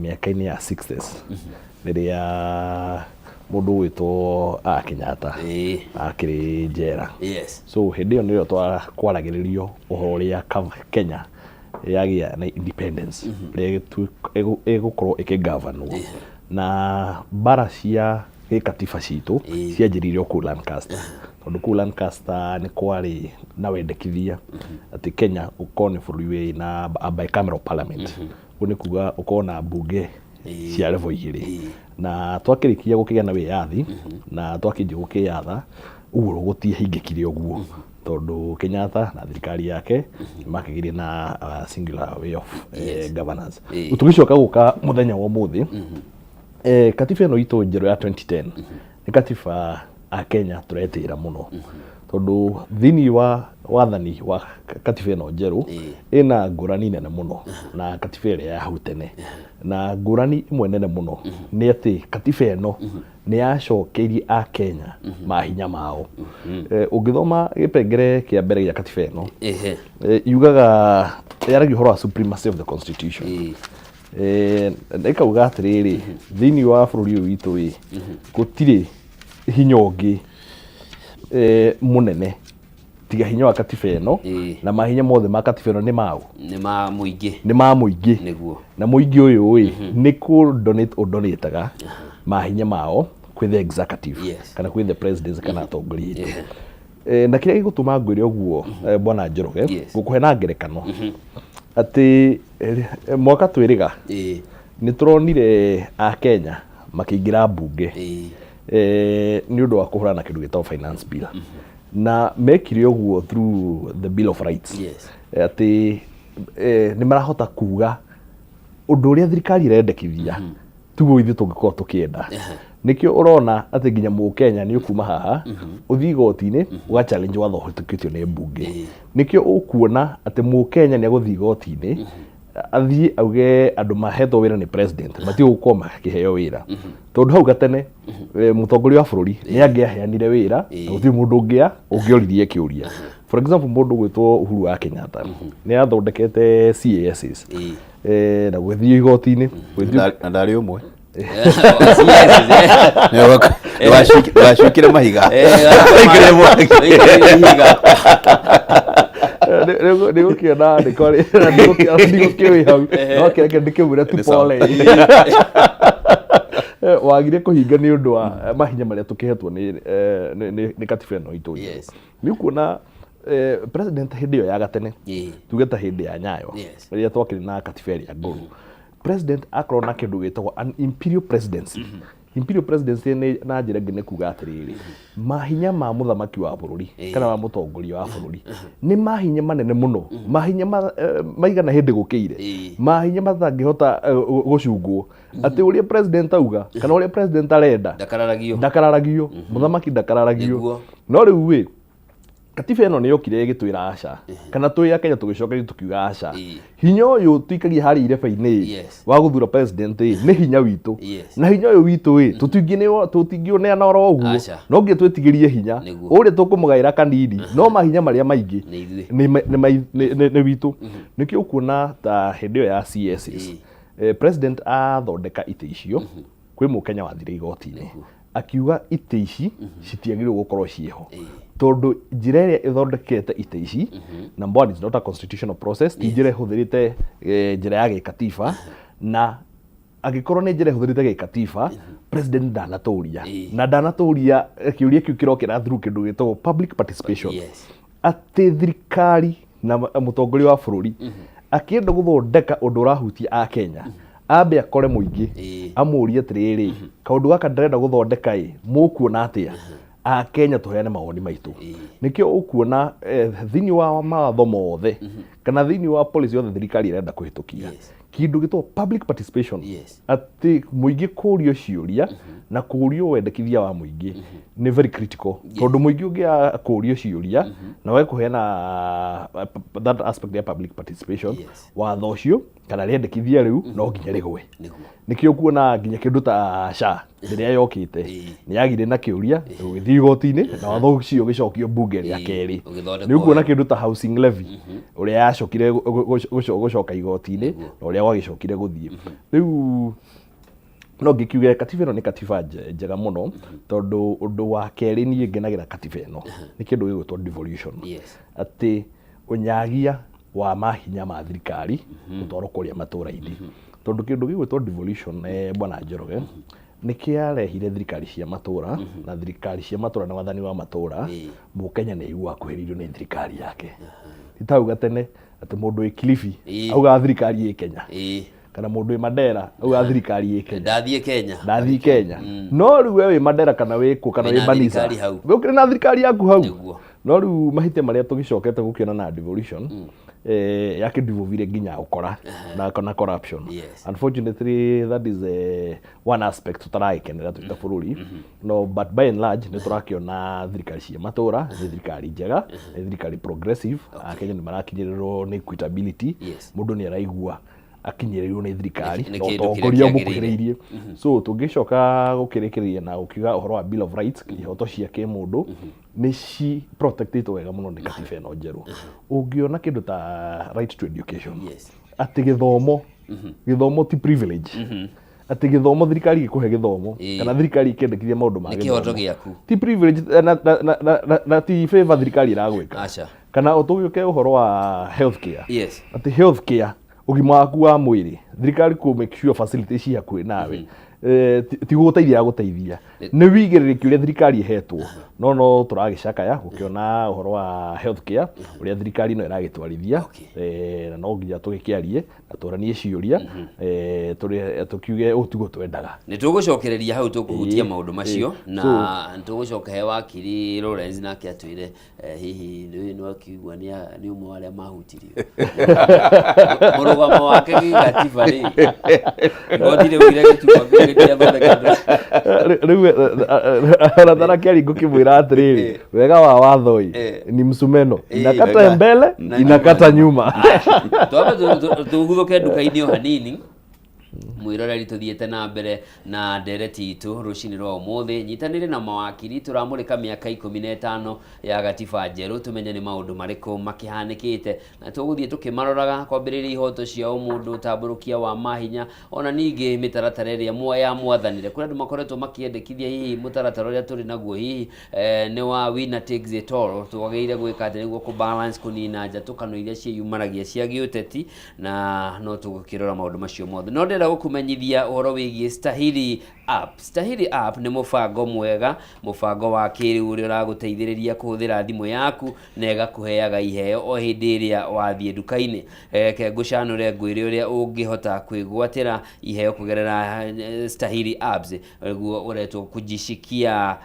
mĩaka-inĩ ya 60s rĩrĩa mũndũ wĩtwo Kenyatta akĩrĩ njera. So hĩndĩ ĩyo nĩrĩo twaragĩrĩrio ũhoro ũrĩa Kenya yagĩa na independence rĩrĩa ĩgũkorwo ĩkĩgavanwo na mbara cia gĩkatiba citũ cianjĩrĩirio kũu Lancaster tondũ kũu Lancaster nĩ kwarĩ na wendekithia atĩ Kenya ũkorwo nĩ bũrũri wĩna bicameral parliament nĩ kuga ũkorwo na mbunge cia level igĩrĩ na twakĩrĩkia gũkĩgĩa na wĩyathi na twakĩnjia gũkĩyatha ũguo gũtiahingĩkire ũguo tondũ Kenyatta na thirikari yake makĩgĩire na singular way of governance. Tũgĩcoka gũka mũthenya wa ũmũthĩ katiba ĩno itũ njerũ ya 2010 nĩ katiba a Kenya tũretĩĩra mũno tondũ thĩinĩ wa wathani wa katiba ĩno njerũ ĩna ngũrani nene mũno na katiba ĩrĩa ya hau tene na ngũrani imwe nene mũno nĩ atĩ katiba ĩno nĩ yacokeirie a Kenya mahinya mao. Ũngĩthoma gĩpengere kĩa mbere gĩa katiba ĩno yugaga yaragia ũhoro wa supremacy of the constitution. Ĩkauga atĩrĩrĩ thĩinĩ wa bũrũri ũyũ witũ gũtirĩ hinya ũngĩ mũnene tiga hinya wa katiba ĩno na mahinya mothe ma katiba ĩno nĩ mau nĩ ma mũingĩ na mũingĩ ũyũ nĩ kũ donate ũdonateaga mahinya mao kwĩ the executive kana kwĩ the president kana atongoria aitũ. Na kĩrĩa gĩgũtũma ngwĩre ũguo bwana Njoroge gũkũhe na ngerekano atĩ mwaka twĩrĩga nĩ tũronire a Kenya makĩingĩra mbunge nĩ ũndũ wa kũhũrana na kĩndũ gĩtagwo finance bill na mekire ũguo through the bill of rights atĩ nĩ marahota kuga ũndũ ũrĩa thirikari ĩrendekithia tuguo ithuĩ tũngĩkorwo tũkĩenda. Nĩkĩo ũrona atĩ nginya Mũkenya nĩ ũkuma haha ũthiĩ igoti-inĩ ũga challenge watho ũhĩtũkĩtio nĩ mbunge. Nĩkĩo ũkuona atĩ Mũkenya nĩ agũthiĩ igoti-inĩ athiĩ auge andũ mahetwo wĩra nĩ president matigũ gũkorwo makĩheo wĩra tondũ hau gatene mũtongoria wa bũrũri nĩ angĩaheanire wĩra na gũtirĩ mũndũ ũngĩoririe kĩũria. For example mũndũ gwĩtwo Uhuru wa Kenyatta nĩ athondekete CASs na gũthiĩ igoti-inĩ na ndarĩ ũmwe wacukire mahiga nĩ gũkĩona ndigũkĩũĩ hau no kĩreke ndĩkĩmwĩre tu pole wagire kũhinga nĩ ũndũ wa mahinya marĩa tũkĩhetwo nĩ katiba ĩno itũ. Nĩ kuona president hĩndĩ ĩyo ya gatene tuge ta hĩndĩ ya Nyayo rĩrĩa twakĩrĩ na katiba ĩrĩa ngũrũ president akorwo na kĩndũ gĩtagwo an imperial presidency. Imperial presidency na njĩra ĩngĩ nĩ kuga atĩrĩrĩ mahinya ma mũthamaki wa bũrũri kana wa mũtongoria wa bũrũri nĩ mahinya manene mũno mahinya maigana hĩndĩ gũkĩire mahinya matangĩhota gũcungwo atĩ ũrĩa president auga kana ũrĩa president arenda ndakararagio mũthamaki ndakararagio. No rĩu katiba ĩno nĩ yokire ĩgĩtwĩra aca kana twĩ a Kenya tũgĩcoka tũkiuga aca hinya ũyũ tuikagia harĩ ireba-inĩ wa gũthura president nĩ hinya witũ na hinya ũyũ witũ tũtingĩũneana oro ũguo no nginya twĩtigĩrie hinya ũrĩa tũkũmũgaĩra kanini no mahinya marĩa maingĩ nĩ witũ. Nĩkĩo ũkuona ta hĩndĩ ĩyo ya CSs president athondeka itĩ icio kwĩ Mũkenya wathire igoti-inĩ akiuga itĩ ici citiagĩrĩirwo gũkorwo ciĩho tondũ njĩra ĩrĩa ĩthondekete itĩ ici number one is not a constitutional process ti njĩra ĩhũthĩrĩte njĩra ya gĩkatiba na angĩkorwo nĩ njĩra ĩhũthĩrĩte gĩkatiba president ndanatũria na ndanatũria kĩũria kĩu kĩrokĩra through kĩndũ gĩtagwo public participation atĩ thirikari na mũtongoria wa bũrũri akĩenda gũthondeka ũndũ ũrahutia a Kenya ambe akore mũingĩ amũrie atĩrĩrĩ kaũndũ gaka ndĩrenda gũthondeka mũkuona atĩa a Kenya tuheane mawoni maitu nikio ukuona thini wa mawatho mothe kana thini wa policy yothe thirikari irenda kuhitukia kindu gitwo public participation ati muingi kurio ciuria na kurio wendekithia wa muingi ni very critical tondu muingi ungia kurio ciuria na we kuheana that aspect ya public participation watho ucio kana riendekithia riu no nginya rigwe nikio kuona nginya kindu ta SHA riria yokite ni yagire na kiuria ugithi igoti-ini na watho ucio gicokio bunge ria keri ni kuona kindu ta housing levy uria yacokire gucoka igoti-ini na uria wagicokire guthie riu no ngikiuge katiba ino ni katiba njega muno tondu undu wa keri ni ngenagira katiba ino ni kindu gigwitwo devolution ati unyagia wa mahinya ma thirikari utwaro kuria matura-ini tondu kindu gigwitwo devolution bwana Njoroge ni kiarehire thirikari cia matura na thirikari cia matura na wathani wa matura Mukenya ni igua kuhiririo ni thirikari yake itauga tene ati mundu wi Kilifi auga thirikari Kenya kana mundu wi Mandera auga thirikari Kenya ndathie Kenya no riu we wi Mandera kana wi ku kana wi Banisa gukire na thirikari yaku hau no riu mahite maria tugicokete gukiona na devolution yake divovire nginya ukora na corruption unfortunately that is one aspect tutarakenera tuta bururi no but by and large ni turakiona thirikari cia matura ni thirikari njega ni thirikari progressive Kenya ni marakinyirirwo ni equitability mundu ni araigua akinyirirwo ni thirikari no tongoria mukuhiriirie so tungicoka gukirikiria na ukiga uhoro wa bill of rights ihoto cia kimundu ni ci protected wega muno ni katiba ino njeru ungiona kindu ta right to education ati githomo ti privilege ati githomo thirikari ikuhe githomo kana thirikari ikendekithia maundu ma kihoto giaku ti privilege na ti favor thirikari iragwika kana utugiuke uhoro wa healthcare ati healthcare ugima waku wa mwiri thirikari ku make sure facilities cia kwi nawe ti guteithia ni wigiririkia uria thirikari ihetwo no turagicakaya ukiona uhoro wa healthcare uria thirikari no iragitwarithia na no nginya tugikiarie na turanie ciuria tukiuge utugo twendaga ni tugucokereria hau tukuhutia maundu macio na tugucoka he wakiri Lawrence na kiatwire hihi no kiugwa ni umwe wa aria mahutirio murugamo wake gatiba ri ngotire wire gituko riu aratara kiari ngukimwira atiriri wega wa wathoi ni msumeno inakata mbele inakata nyuma tuguthuke nduka-ini o hanini mwiroreri tuthiete na mbere na ndereti itu rucini rwa umuthi nyitanire na mawakiri turamurika miaka 15 ya gatiba njeru tumenye ni maundu mariku makihanikite na tuguthie tukimaroraga kwambiriria ihoto cia umundu tamburukia wa mahinya ona ningi mitaratara iria ya mwathanire kuri andu makoretwo makiendekithia hihi mutaratara uria turi naguo hihi ni wa winner takes it all tugageire gwika ati niguo ku balance kunina njatukano iria ciumaragia cia giuteti na no tugukirora maundu macio mothe no ndenda gukumenyithia uhoro wigie Stahili app ni mubango mwega mubango wa kiriu uria uraguteithiriria kuhuthira thimu yaku na igakuheaga iheo o hindi iria wathie nduka-ini ke ngucanure ngwire uria ungihota kwigwatira iheo kugerera Stahili apps guo uretwo kujishikia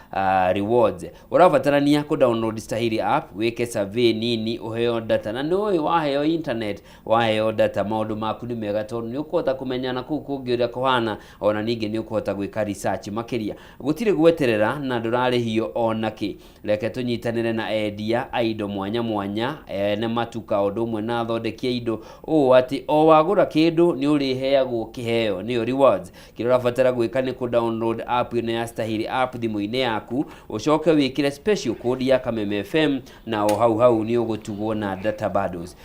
rewards urabatarania ku download Stahili app weke survey nini uheo data na no waheo internet waheo data maundu maku ni mega tondu ni ukuhota kumenyana ku kungi uria kuhana ona ningi ni ukuhota gwika research makiria gutire gweterera na ndurarihio onaki reke tunyitanire na endia aido mwanya ne matuka undu mwe na thondekia indo ati o wagura kindu ni uriheagwo kiheo ni rewards kirora fatara gwika ni ku download app ino ya Stahili app thimu-ini yaku ucoke wikire special code ya Kameme FM na o hau ni ugutugwo na data bundles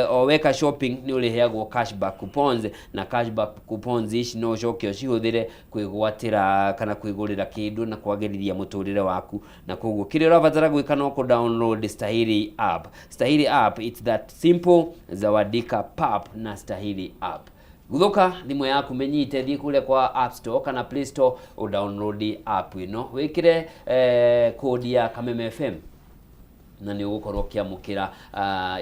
o weka shopping ni uriheagwo cashback coupons na cashback coupons ici no ucoke ucihuthire kwigwatira kana kwigurira kindu na kwagiriria muturire waku na koguo kire urabatara gwika no ku download Stahili app it's that simple zawadika pap na Stahili app guthuka thimu yaku menyite thie kule kwa App Store kana Play Store o download app ino wikire code ya Kameme FM na nĩ ũgũkorwo ũkĩamũkĩra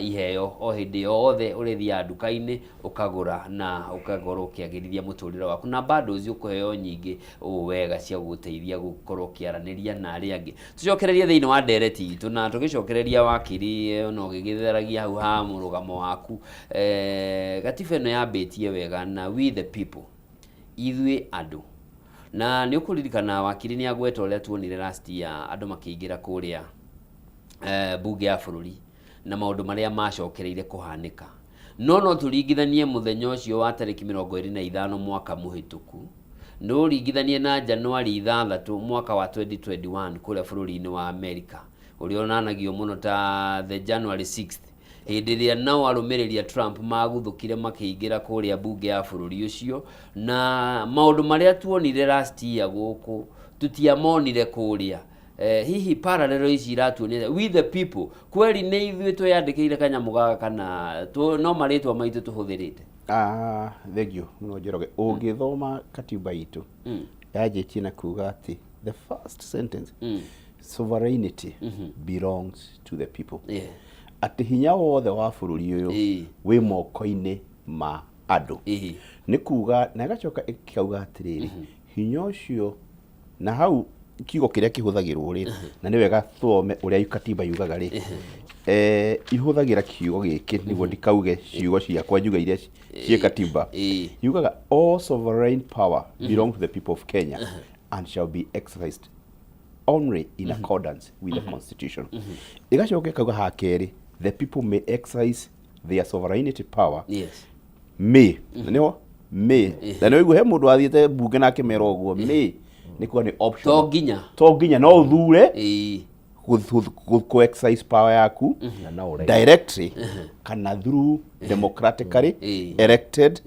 iheo o hĩndĩ yothe ũrĩthia nduka-inĩ ũkagũra na ũkakorwo ũkĩagĩrithia mũtũrĩre waku, na bundles ũkũheo nyingĩ wega cia gũgũteithia gũkorwo ũkĩaranĩria na arĩa angĩ. Tũcokererie thĩinĩ wa ndereti itũ na tũgĩcokereria wakiri no gĩgĩtheragia hau ha mũrũgamo waku. Gatiba ĩno yambĩtie wega na we the people, ithuĩ andũ, na nĩ ũkũririkana wakiri nĩ agweta ũrĩa tuonire last year andũ makĩingĩra kũrĩa bunge ya bũrũri na maũndũ marĩa macokereire kũhanĩka. No tũringithanie mũthenya ũcio wa tarĩki 25 mwaka mũhĩtũku nĩ ũringithanie na Januari 6 mwaka wa 2021 kũrĩa bũrũri-inĩ wa Amerika, ũrĩa onanagio mũno ta the January 6th, hĩndĩ ĩrĩa nao arũmĩrĩri a Trump maguthũkire makĩingĩra kũrĩa bunge ya bũrũri ũcio, na maũndũ marĩa tuonire last year gũkũ tutiamonire kũrĩa. Hihi parallel ici iratuonia we the people kweli nĩ ithuĩ twĩyandĩkĩire kanyamũ gaka kana no marĩtwa maitũ tũhũthĩrĩte? Thank you mũno Njoroge. Ũngĩthoma katiba itũ yanjĩtie na kuga atĩ the first sentence, sovereignty belongs to the people. Atĩ hinya wothe wa bũrũri ũyũ wĩ moko-inĩ ma andũ. Nĩ kuga na ĩgacoka ĩkauga atĩrĩrĩ, hinya ũcio, na hau kiugo kĩrĩa kĩhũthagĩrwo rĩ, na nĩ wega thome ũrĩa katiba yugaga rĩ, ihũthagĩra kiugo gĩkĩ nĩguo ndikauge ciugo ciakwa njuga iria ciĩ katiba. Yugaga all sovereign power belong to the people of Kenya and shall be exercised only in accordance with the constitution. Ĩgacoka ĩkauga ha kerĩ, the people may exercise their sovereignty power. May, may, na nĩ he mũndũ athiĩte bunge na akĩmera ũguo may nĩ kuga nĩ optional. To nginya no uthure ku exercise power yaku directly kana through democratically elected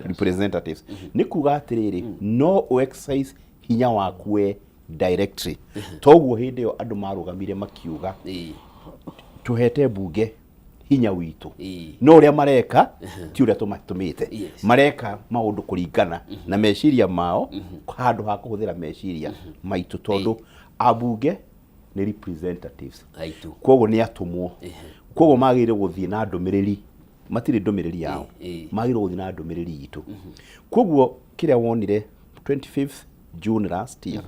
representatives. Nĩ kuga atĩrĩrĩ, no u exercise hinya waku we directly. Toguo hĩndĩ ĩyo andũ marũgamire makiuga tuhete bunge hinya witũ, no ũrĩa mareka ti ũrĩa tũmatũmĩte. Mareka maũndũ kũringana na meciria mao handũ ha kũhũthĩra meciria maitũ, tondũ abunge nĩ representatives, koguo nĩ atũmwo, koguo magĩrĩire gũthiĩ na ndũmĩrĩri, matirĩ ndũmĩrĩri yao, magĩrĩire gũthiĩ na ndũmĩrĩri itũ. Koguo kĩrĩa wonire 25th June last year,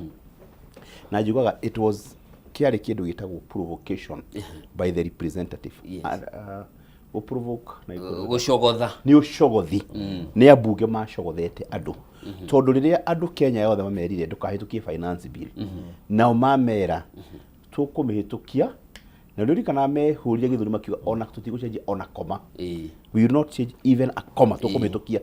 na njugaga it was kiari kindu gitagwo provocation by the representative. Provoke na gucogotha ni ucogothi ni abunge macogothete andu tondu riria andu Kenya yothe mamerire ndukahitukie finance bill nao mamera tukumihitukia na rĩu kana mehũrire gĩthũri makiuga ona tutigũcenjia ona koma, we will not change even a comma, tukumihitukia.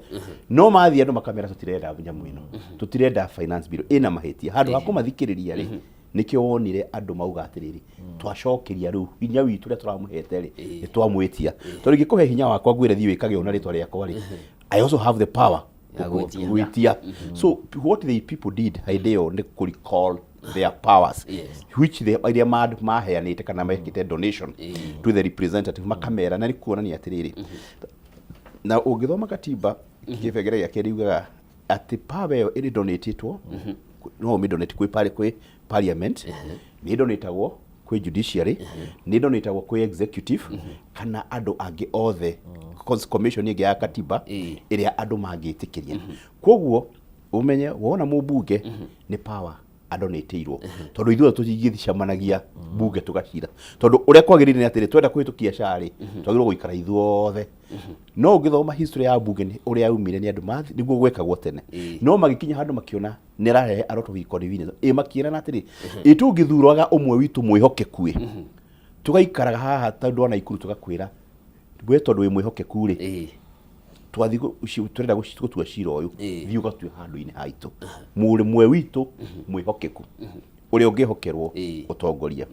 No mathi andu makamera tutirenda nyamũ ĩno, tutirenda finance bill ina mahĩtia handũ ha kũmathikĩrĩria rĩ, nikio wonire andu mauga atiriri twacokeria riu hinya witu ria turamuhete ri ni twamwitia tondu ngikuhe hinya wakwa ngwire thi wikage ona ritwa riakwa ri, I also have the power gwitia. So what the people did ideo ni ku recall their powers, which they iria maheanite kana mekite donation to the representative makamera na ni kuonania atiriri. Na ungithoma katiba kibegere ya keriuga ati power yo iri donatitwo no mi donate kwi parliament, ni donatagwo kwi judiciary, ni donatagwo kwi executive kana andu angi othe commission ingi ya katiba iria andu mangitikiria. Koguo umenye wona mubunge ni power adonateirwo tondu ithuothe tũtigithicamanagia bunge tugacira, tondu uria kwagĩrĩire ni atĩrĩ twenda kũhĩtũkia cari twagĩrĩirwo gũikara ithuothe. No ũngĩthoma history ya bunge ni uria yaumire ni andu mathi niguo gwekagwo tene, no magikinya handu makiona ni rahe aroto bikonivine makirana atĩrĩ itũngĩthuraga umwe witu mwĩhokeku tugaikaraga haha tondu ona ikuru tugakwĩra we tondu wĩ mwĩhokeku rĩ twathi turenda gũtua cira ũyũ thiĩ ũgatue handũ-inĩ haitũ mũrĩ mwe witũ mwĩhokeku ũrĩa ũngĩhokerwo ũtongoria.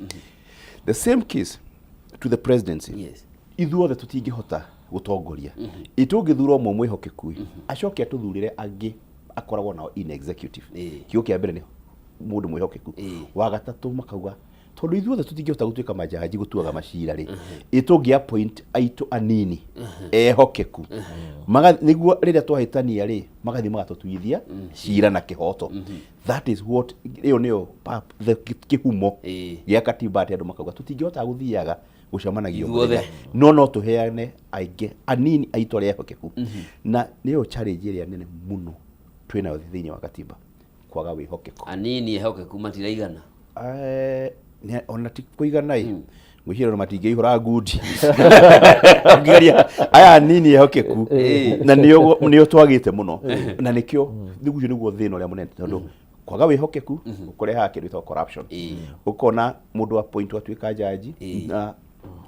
The same case to the presidency. Ithuothe tũtingĩhota gũtongoria itũngĩthura ũmwe mwĩhokeku acoke atũthurĩre angĩ akoragwo nao in executive. Kiugo kĩa mbere nĩ mũndũ mwĩhokeku, wa gatatũ makauga tondu ithuothe tutingihota gutuika majaji gutuaga macira ri itungi appoint aitu anini ehokeku niguo riria twahitania ri magathi magatutuithia cira na kihoto. That is what iyo niyo the kihumo gia katiba ati andu makauga tutingihota guthiaga gucamanagio no tuheane aingi anini aitu aria ehokeku na niyo challenge iria nene muno twina thiini wa katiba kwaga wihokeku. Anini ehokeku matiraigana ona ti kuigana ngwicira matingihura ngundi ngiria aya nini ehokeku na niyo twagite muno na nikio niguo thina uria munene tondu kwaga wihokeku ukureha kindu gitwa corruption. Ukona mundu appoint atuika jaji na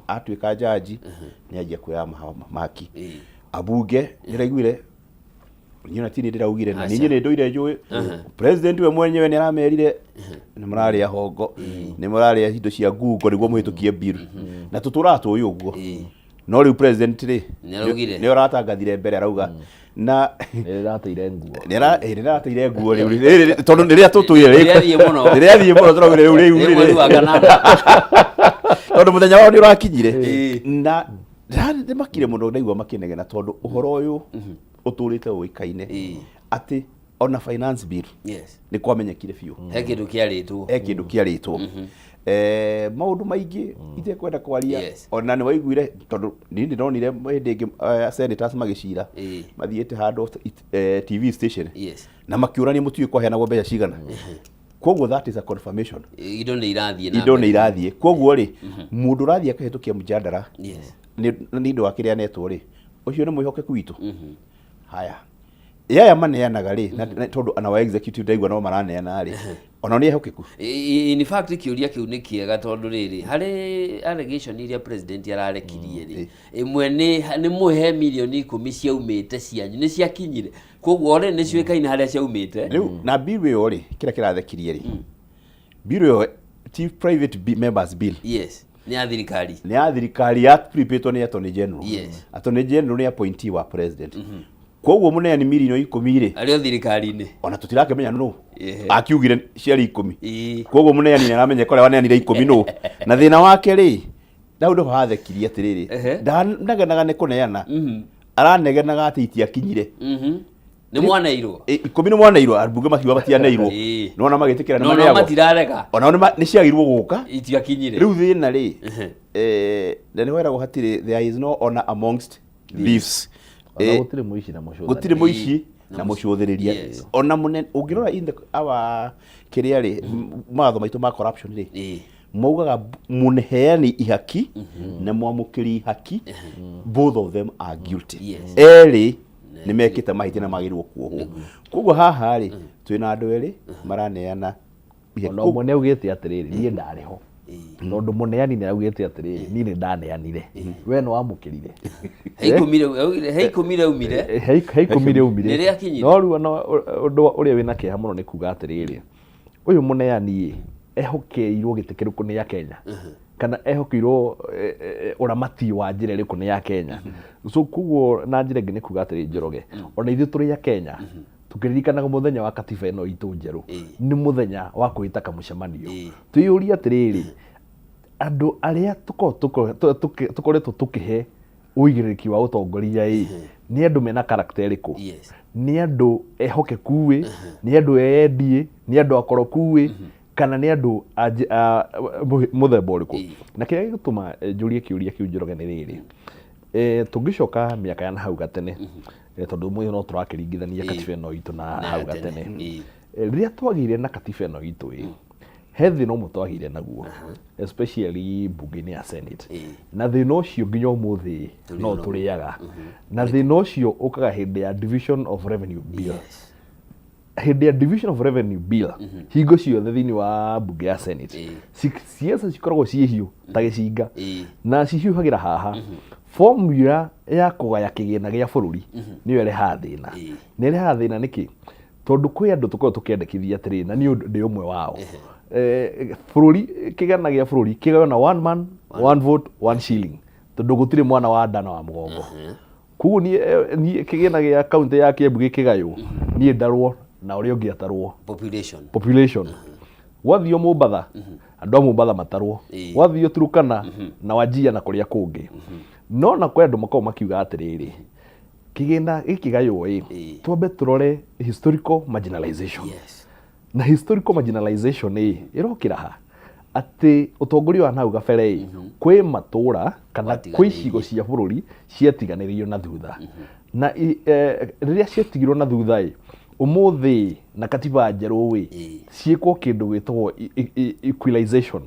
atuika jaji ni ajia kuya maki abunge niraiguire nyina tini ndiraugire na ninyi ndoire njui president we mwenyewe ni aramerire ni muraria hongo ni muraria indo cia Google niguo muhitukie bill na tuturatu uyu uguo no riu president ri ni aratangathire mbere arauga na nirateire nguo nirateire nguo riu tondu riria tutuire riria muno turaugire riu tondu muthenya wao ni urakinyire na ndimakire muno ndaigua makinegena tondu uhoro uyu uturite uikaine ati ona finance bill ni kwamenyekire biu he kindu kiaritwo maundu maingi ite kwenda kwaria ona ni waiguire tondu ni ndonire ndingi senators magicira mathiete handu TV station na makiurania mutui kwaheana mbeca cigana koguo that is a confirmation indo ni irathie koguo ri mundu rathie akahitukia mujadara ni ndo akiria netwo ri ucio ni mwihokeku witu haya yaya maneanaga ri na tondu ana wa executive ndaigua no maraneana ri ona ni ehokeku. In fact kiuria kiu ni kiega tondu riri hari allegation iria president ararekirie ri imwe ni muhe milioni 10 ciaumite cianyu ni ciakinyire koguo ri ni ciuikaine haria ciaumite na bill yo ri kira kirathekirie ri bill yo chief private members bill ni athirikari ya prepare ni attorney general attorney general ni appointee wa president koguo muneani milioni 10 ri ario thirikari-ini ona tutirakemenya no akiugire ciari 10 koguo muneani ni aramenya kore waneanire 10 no na thina wake ri ndau ndo hathekirie atiriri ndagenaga ni kuneana aranegenaga ati itiakinyire ni mwanairwo 10 ni mwanairwo arbunge makiuga batianeirwo nona magitikira ni maneagwo matirarega ona ni ciagirwo guka itiakinyire riu thina ri na ni wera guhatire there is no honor amongst thieves gutire muici na mucuthiriria ona munene ungirora in the our kiria ri matho maitu ma corruption ri maugaga muneheani ihaki na mwamukiri ihaki both of them are guilty eri ni mekite mahiti na magirwo kuohwo koguo haha ri twina andu eri maraneana ona mone ugite atiriri nie ndariho tondu muneani ni augite atiriri ni ndaneanire we no amukirire heikumire umire nire akinyire no riu undu uria wina kiha muno ni kuga atiriri uyu muneani ehokeirwo gitikiruku ni ya Kenya kana ehokeirwo uramati wa njira iriku ni ya Kenya so kuguo na njira ngi ni kuga atiriri Njoroge ona ithu turi ya Kenya tukiririkanaga muthenya wa katiba ino itu njeru ni muthenya wa kuita kamucemanio tuyuria atiriri andu aria tukoretwo tukihe uigiriki wa utongoria ni andu mena character iriku ni andu ehokeku ni andu eendie ni andu akoroku kana ni andu muthemba uriku na kiria gituma njurie kiuria kiu Njoroge ni riri tungicoka miaka ya hau gatene tondu mwe no turakiringithania katiba ino itu na hau gatene riria twagire na katiba ino itu he thina umwe twagire naguo especially bunge-ini ya Senate na thina ucio nginya umuthi no turiaga na thina ucio ukaga hindi ya division of revenue bill hindi ya division of revenue bill hingo ciothe thiini wa bunge ya Senate ciasa cikoragwo cihiu ta gicinga na cihiuhagira haha formula ya kugaya kigina gia bururi niyo ireha thina ni ireha thina niki tondu kwi andu tukorwo tukiendekithia atiri na ni ndi umwe wao bururi kigana gia bururi kigayo na one man one vote one shilling tondu gutire mwana wa ndana wa mugongo kugu ni kigina gia county ya Kiambu gikigayo ni ndarwo na uria ungi atarwo population wathio Mombatha andu a Mombatha matarwo wathio Turukana na Wajia na kuria kungi no na kwa andu makao makiuga atiriri kigina giki gayo twambe turore historical marginalization na historical marginalization irokira ha ati utongoria wa nau gabere kwi matura kana kwi cigo cia bururi ciatiganirio na thutha na riria ciatigirwo na thutha umuthi na katiba njeru ciikwo kindu gwitwo equalization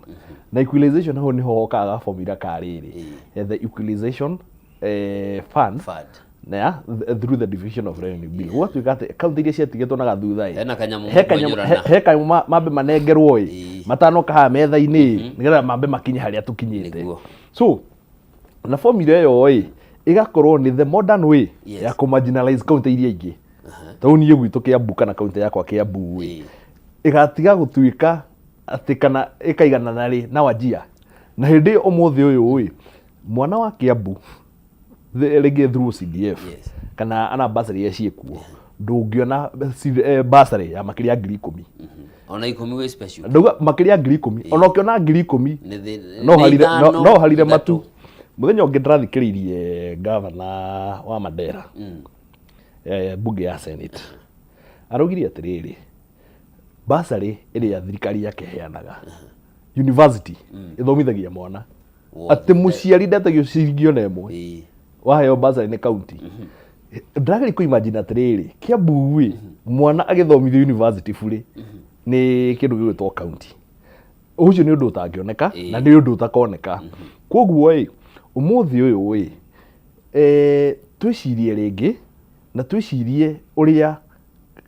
na equalization ho niho hokaga formula kariri the equalization fund na through the division of revenue bill what we got kaunti iria ciatigitwo na gathutha he kanyamu mambe manengerwo matano kaha metha-ini nigetha mambe makinye haria tukinyite so na formula yo igakorwo ni the modern way ya ku marginalize kaunti iria ingi tauni gwitu Kiambu kana kaunti yakwa Kiambu igatiga gutuika ati kana ikaigana nari na Wajia na hindi umuthi uyu mwana wa Kiambu the through CDF kana ana basari ya ciekuo ndungiona basari ya makiria 10,000 ona 10 we special nduga makiria 10,000 ona ukiona 10,000 no halire matu muthenya ungi ndirathikiririe governor wa Mandera bunge ya Senate arugiri atiriri basari iria thirikari yake heanaga university ithomithagia mwana ati muciari ndatagio ciringio na imwe waheo basari ni county ndageri ku imagine atiriri Kiambu mwana agithomithio university bure ni kindu gitwo county ucio ni undu utangioneka na ni undu utakoneka koguo umuthi uyu twicirie ringi na twicirie uria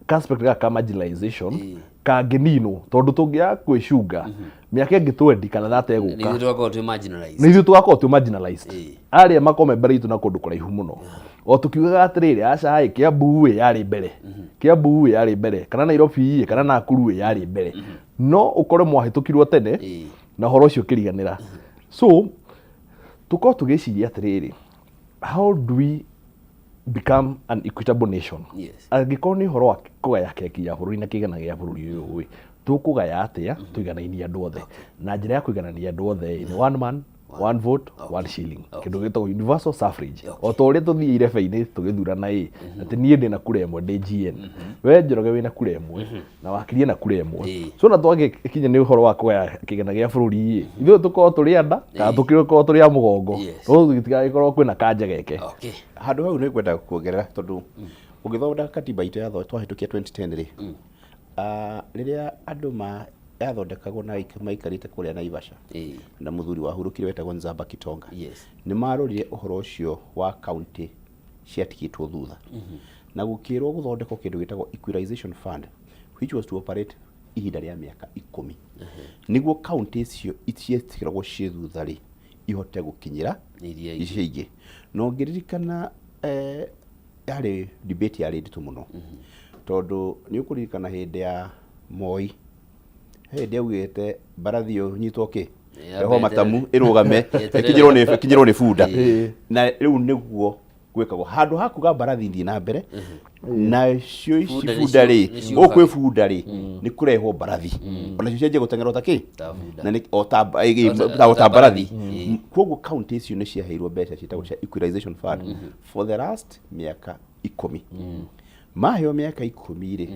aspect ga marginalization kanginino tondu tungia kwicunga miaka ingi 20 kana 30 eguka ni twako tu marginalized ni twako tu marginalized aria makome mbere itu na kundu kuraihu muno o tukiugaga atiriri aca hai Kiambu yari mbere Kiambu yari mbere kana Nairobi kana Nakuru yari mbere no ukore mwahitukirwo tene na horo ucio kiriganira so tuko tugiciria atiriri how do we become an equitable nation angikorwo ni horo wa kugaya keki ya bururi na kigana gia bururi uyu tukugaya atia tuiganainie andu othe na njira ya kuiganania andu othe ni one man one vote one shilling kindu gitwo universal suffrage o to ri tuthiire feini tugithurana ati nie ndi na kura imwe ndi GN we Njoroge wina kura imwe na wakirie na kura imwe so na twage kinya ni horo wa kugaya kigana gia bururi ithu tuko turi anda ka tukirwo turi a mugongo to gitigagikorwo kwina kanja geke handu hau ni kwenda kuongerera tondu ugithonda katiba itu ya twahitukia 2010 ri riria andu yathondekagwo na maikarite kuria Naivasha na muthuri wa hurukire wetagwo Nzamba Kitonga ni marorire uhoro ucio wa county ciatigitwo thutha na gukirwo guthondekwo kindu gitagwo equalization fund which was to operate ihinda ria miaka 10 niguo county icio icietigirwo cie thutha ri ihote gukinyira icio ingi no ngiririkana yari debate yari nditu muno tondu ni ukuririkana hindi ya Moi hindi augite barathio nyitwo ki roho matamu irugame kinyirwo ni funda na riu niguo gwikagwo handu hakuga barathi ndi na mbere na cio ici funda ri ukwe funda ri ni kurehwo barathi ona cio cenje gutengera utaki na ni ota barathi koguo county icio ni ciaheirwo mbeca cietagwo cia equalization fund for the last miaka 10 maheo miaka 10 ri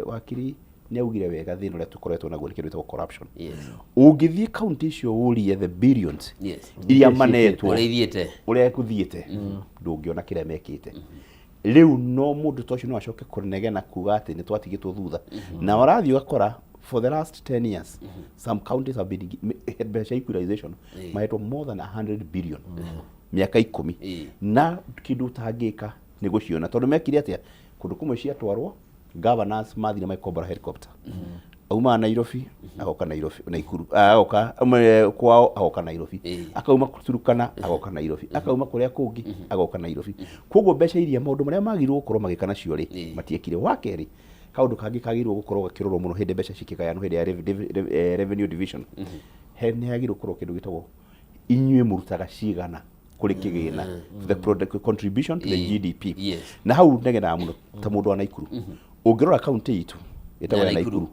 wakiri ni augire wega thina uria tukoretwo naguo ni kindu gitagwo corruption ungithie county icio urie the billions iria manetwo uria kuthiete ndungiona kiria mekite riu no mundu tocio no acoke kunegena kuga ati ni twatigitwo thutha na warathi ugakora for the last 10 years some counties have been better equalization mahetwo more than 100 billion miaka 10 na kindu tangika ni guciona tondu mekire atia kundu kumwe ciatwarwo governors mathire maikombora helicopter auma Nairobi agoka Nairobi Naikuru agoka kwao agoka Nairobi akauma Turukana agoka Nairobi akauma kuria kungi agoka Nairobi koguo mbeca iria maundu maria magirwo gukorwo magikana cio ri matiekire wakeri kaundu kangi kagirwo gukorwo gakirorwo muno hindi mbeca cikigayano hindi ya revenue division ni hagirwo gukorwo kindu gitagwo inyue murutaga cigana kuri kigina the product contribution to the GDP na hau negena muno ta mundu wa Naikuru ungirora county itu itagwo Naikuru.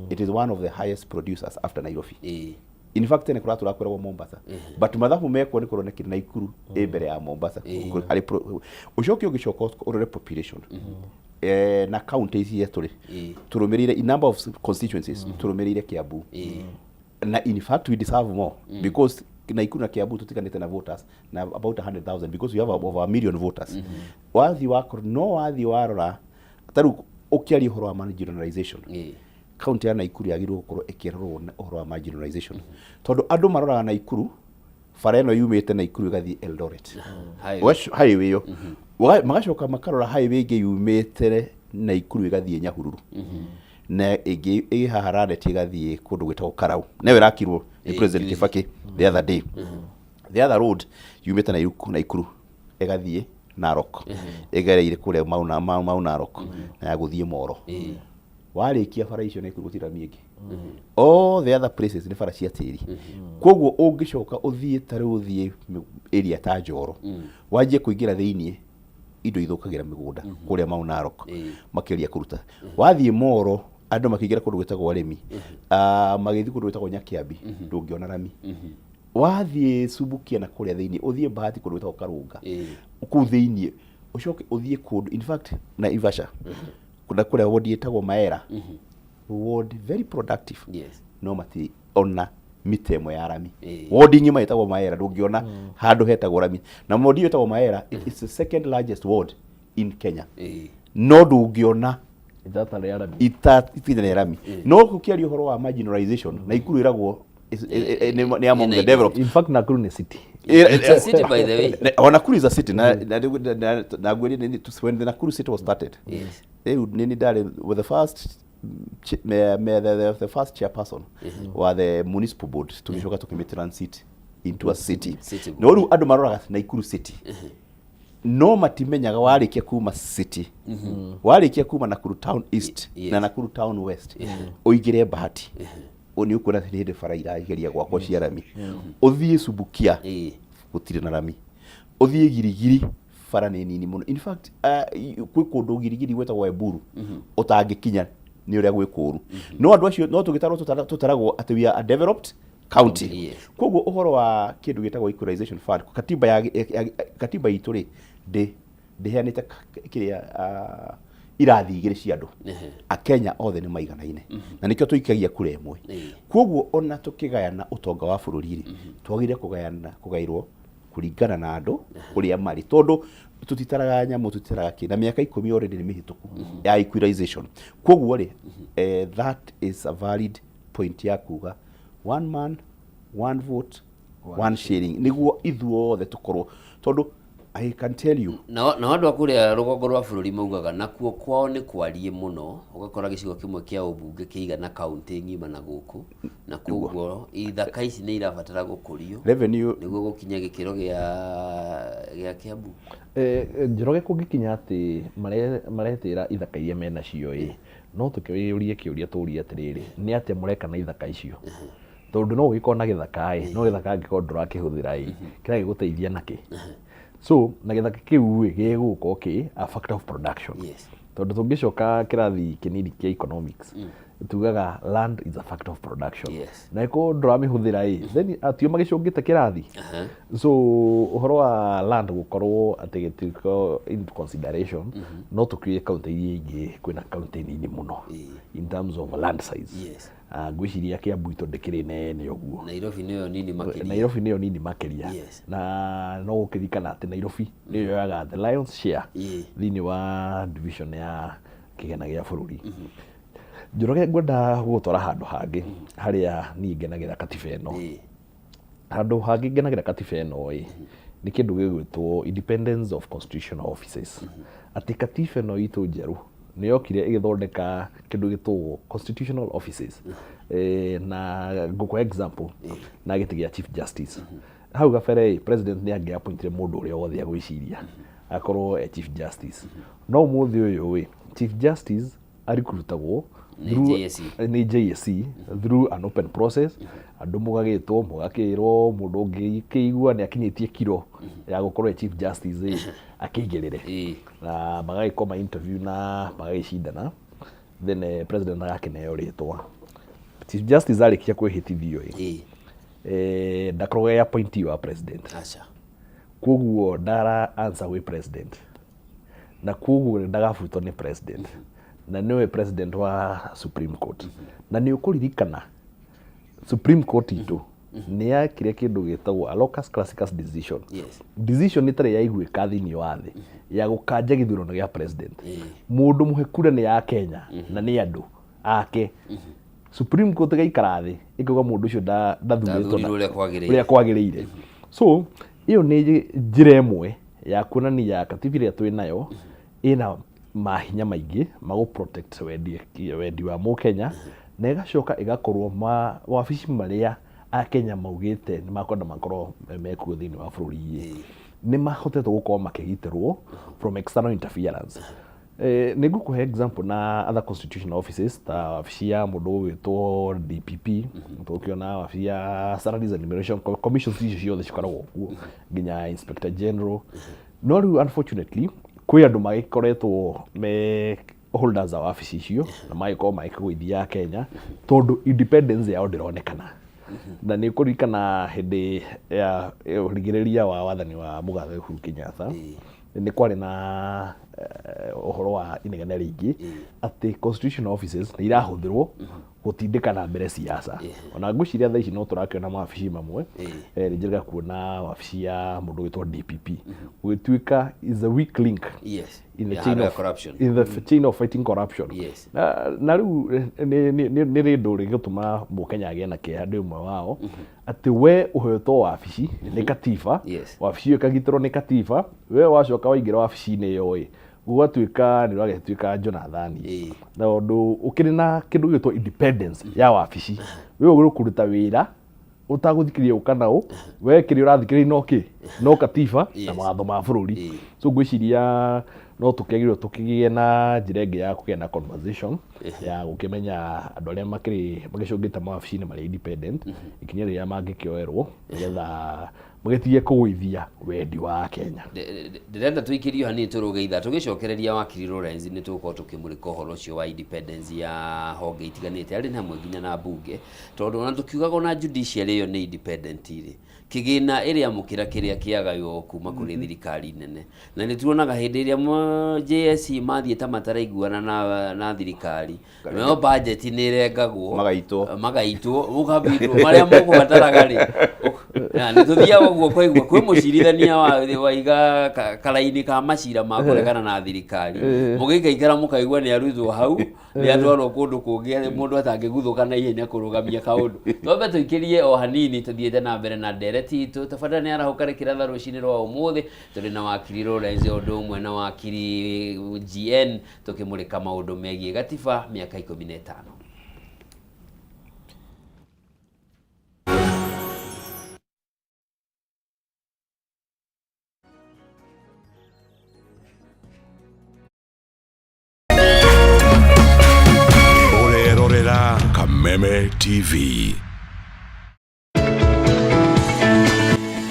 It is one of the highest producers after Nairobi. In fact ne kuratura kwirwo Mombasa, but mathabu mekwo ni kuronekira Naikuru mbere ya Mombasa. Hari ucoke ugicoka urore population na counties ici turi turumirire in number of constituencies turumirire Kiambu, na in fact we deserve more because Naikuru na Kiambu tutikanite na voters na about 100,000 because we have over a million voters. Wathi wako no wathi warora taru ukiari horo wa marginalization, county ya Naikuru yagirwo gukorwo ikirorwo horo wa marginalization tondu andu maroraga Naikuru bara ino yumite Naikuru igathi Eldoret highway yo magacoka makarora highway ingi yumite Naikuru igathi Nyahururu na igi haharane tigathi kundu gwitagwo Karau newe rakirwo ni President Kibaki the other day. The other road yumite Naikuru igathi Narok igereire kure mau Narok na yaguthie Moro warikia bara icio Naikuru gutira miengi all the other places ni bara cia tiri koguo ungicoka uthie tare uthie area ta Njoro wanjie kuingira thiini indo ithukagira migunda kuria mau Narok makiria kuruta wathie Moro andu makigira kundu gwitagwo arimi magithi kundu gwitagwo Nyakiambi ndungiona rami wathie Subukia na kuria thiini uthie Bahati kundu gwitagwo Karunga ku thiini ucoke uthie kundu in fact na Ivasha kuna kuria wodi etagwo Maera ward very productive no mati ona mitemo ya rami wodi nyima etagwo Maera ndungiona handu hetagwo rami na wodi etagwo Maera it's the second largest ward in Kenya no ndungiona itatare rami no kukiario horo wa marginalization na Naikuru iragwo ni among the developed. In fact Nakuru ni city. It's a city by the way. Nakuru is a city na when the Nakuru city was started, they would need that with the first the first chairperson or the municipal board to shoka to commit transit into a city. No adu maroraga Naikuru city. No matimenyaga warikia kuma city warikia kuma Nakuru town east na Nakuru town west oigire Bahati oni ukura hinde bara irageria gwakwa cia rami uthie Subukia gutire na rami uthie Girigiri bara ni nini muno. In fact kwi kundu Girigiri gwetagwo Eburu utangikinya ni uria gwi kuru no andu acio no tutaragwo ati we are a developed county koguo uhoro wa kindu gitagwo equalization fund katiba itu ri ndiheanite kiria irathi igiri cia andu a Kenya othe ni maiganaine na nikio tuikagia kura imwe koguo ona tukigayana utonga wa bururi ri twagire kugairwo kuringana na andu uria mari tondu tutitaraga nyamu tutitaraga ki na miaka 10 already ni mihituku ya equalization koguo ri that is a valid point ya kuga one man one vote one sharing niguo ithuothe tukorwo tondu I can tell you na wandu akuria rugongo rwa bururi maugaga nakuo kwao ni kwarie muno ugakora gicigo kimwe kia ubunge kiiga na county ngima na guku na koguo ithaka ici ni irabatara gukurio revenue niguo gukinya gikiro gia Kiambu Njoroge kungikinya ati maretira ithaka iria mena cio no tukiurie kiuria tuurie atiriri ni ati mureka na ithaka icio tondu no gikona githaka no githaka ngiko ndurakihuthira kira giguteithia naki so na githaka kiu giguko a factor of production tondu tungicoka kirathi kinini kia economics tugaga land is a factor of production na iko nduramihuthira then atio magicungite kirathi so uhoro wa land gukorwo atigitiko into consideration no tukwie county ingi kwina county nini muno in terms of land size gwiciria Kiambu ito ndikiri nene uguo Nairobi niyo nini makiria na no ukirikana ati Nairobi niyo yaga the lion's share thini wa division ya kigena gia bururi Njoroge ngwenda gutwara handu hangi haria ni ngenagira katiba eno handu hangi ngenagira katiba eno ni kindu gigwitwo independence of constitutional offices ati katiba eno itu njeru ni yokire igithondeka kindu gitwo constitutional offices na ngukwa example na gitigia chief justice hau gabere president ni angi appointire mundu uria wothe agwiciria akorwo chief justice no muthi uyu chief justice arikurutagwo ni JSC through an open process andu mugagitwo mugakirwo mundu ungi kiigua ni akinyitie kiro ya gukorwo chief justice akigirire na magagikoma interview na magagicindana then president agakineo ritwa Chief Justice arikia kwihitithio ndakorwo appointee wa president koguo ndara answer we president na koguo ndagabutwo ni president na niwe president wa Supreme Court na ni ukuririkana Supreme Court itu ni yakire kindu gitagwo a locus classicus decision decision itare yaiguika thini wa thi ya gukanja githurano gia president mundu muhekure ni ya Kenya na ni andu ake Supreme Court gaikara thi ikuga mundu ucio ndathurĩtwo uria kwagĩrĩire so iyo ni njira imwe ya kuonania katiba iria twi nayo ina mahinya maingi mago protect wendi wa Mukenya na igacoka igakorwo wabici maria a Kenya maugite ni makonda makorwo mekuo thini wa bururi ni mahotetwo gukorwo makigitirwo from external interference. Nigukuhe example na other constitutional offices ta wabici ya mundu witwo DPP tukiona wabici ya Salaries and Remuneration Commission icio ciothe cikoragwo kuo nginya Inspector General no riu unfortunately kwi andu magikoretwo me holders wa wabici icio na magiko makigwithia Kenya tondu independence yao ndironekana na ni kurikana hindi ya rigiriria wa wathani wa Mugathe Uhuru Kenyatta ni kwari na uhoro wa inegene ringi ati constitutional offices ni irahuthirwo gutindikana mbere siasa ona ngwiciria thaa ici no turakiona mawabici mamwe rinjira kuona wabici ya mundu witwa DPP gwituika is a weak link in the chain of corruption chain of fighting corruption na riu ni rindu rigituma Mukenya agie na kihande umwe wao ati we uhetwo wabici ni katiba wabici ikagitirwo ni katiba we wacoka waingira wabici-ini iyo ugatuika ni ragituika Jonathan na undu ukiri na kindu gitwo independence ya wabici we uguru kuruta wira utaguthikiria ukanao we kiri urathikiria no katiba na mawatho ma bururi so ngwiciria no tukegirwo tukigie na njira ingi ya kugia na conversation ya gukimenya andu aria magicungita mawabici-ini mari independent ikinya riria mangikioerwo nigetha mugetige kugwithia wendi wa Kenya. Ndirenda tuikirio hani turugeitha tugicokereria wakiri Lawrence ni tuko tukimurika horo ucio wa independence ya honge itiganite ari hamwe nginya na bunge tondu ona tukiugaga na judiciary iyo ni independent iri kigina iria mukira kiria kiagayo kuma kuri thirikari nene na ni tuonaga hindi iria JSC mathie ta mataraiguana na thirikari no budget ni irengagwo magaitwo mukabitwo maria mukubataraga ri na ni tuthia guo kwaigua kwi mucirithania wa iga karaini ka macira ma kuregana na thirikari mugikaikara mukaigua ni arutwo hau ni atwarwo kundu kungi mundu atangiguthuka na ihenya kurugamia kaundu tobe tuikirie o hanini tuthiete na mbere na ndereti itu tafadhali ni arahuka kiratha rucini rwa umuthi turi na wakiri Lawrence undu umwe na wakiri GN tukimurika maundu megie gatiba miaka 15. Kameme TV.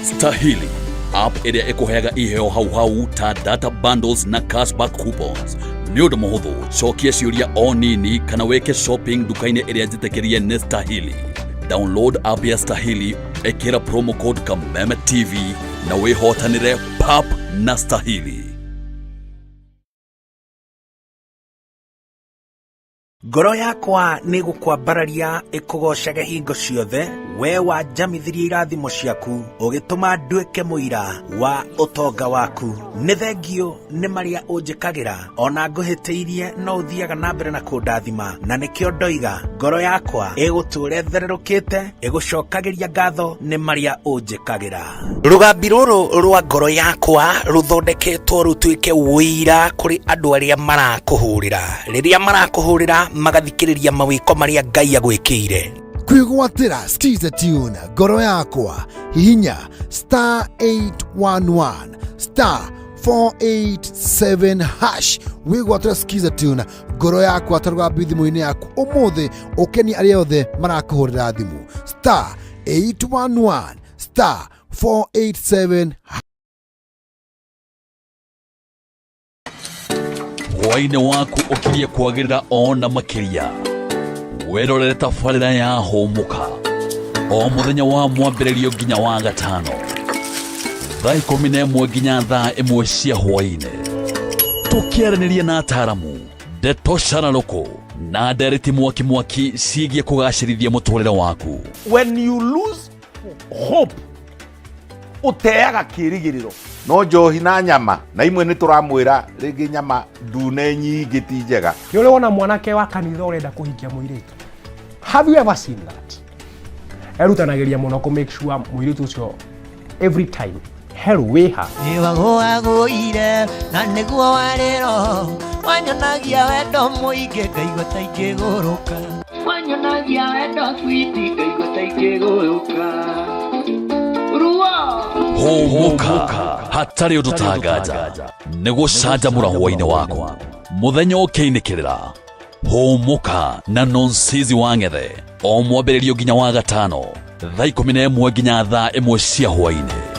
Stahili app iria ikuheaga iheo hau ta data bundles na cashback coupons ni undu muhuthu cokia ciuria o nini kana weke shopping duka-ini iria njitekirie ni Stahili. Download app ya Stahili, ekira promo code Kameme TV na wihotanire pap na Stahili. Ngoro yakwa ni gukwambararia ikugocage hingo ciothe we wanjamithirie irathimo ciaku ugituma nduike muira wa utonga waku ni thengio ni maria unjikagira ona nguhitiirie no uthiaga na mbere na kundathima na nikio ndoiga ngoro yakwa iguture thererukite igucokagiria ngatho ni maria unjikagira. Rugambi ruru rwa ngoro yakwa ruthondeketwo rutuike wira kuri andu aria marakuhurira riria marakuhurira magathikiriria mawiko maria Ngai agwikire. Kwigwatira skiza tune ngoro yakwa hihinya *811 *487# wigwatira skiza tune ngoro yakwa taruga thimũ-inĩ yaku umuthi ukeni aria othe marakuhurira thimu *811 *487#. hwaine waku ukirie kwagirira ona makiria werorere tabarĩra ya hũmũka o mũthenya wa mwambĩrĩrio nginya wa gatano thaa 11 nginya thaa 1 cia hwaine tukiaranĩria na ataramu Ndeto Sharaloko na Dereti Mwaki ciĩgiĩ kũgacĩrithia mũtũrĩre waku. When you lose hope uteaga kĩrĩgĩrĩro. No njohi na nyama na imwe nĩ tũramwĩra rĩngĩ nyama ndune nyingĩ ti njega. Nĩ ũrĩ wona mwanake wa kanitha ũrenda kũhikia mũirĩtu. Have you ever seen that? Erutanagĩria mũno kũ make sure mũirĩtu ũcio every time hell wĩha. Nĩwagũagũire na nĩguo warĩro wanyonagia wendo mũingĩ ngaigua ta ingĩgũrũka. Wanyonagia wendo switi ngaigua ta ingĩgũrũka. Hũmũka hatarĩ ũndũ tangaja nĩ gũcanjamũra hwainĩ waku mũthenya ũkĩinĩkĩrĩra. Hũmũka na Nonsizi wa Ng'ethe o mwambĩrĩrio nginya wa gatano thaa 11 nginya thaa 1 cia hwainĩ.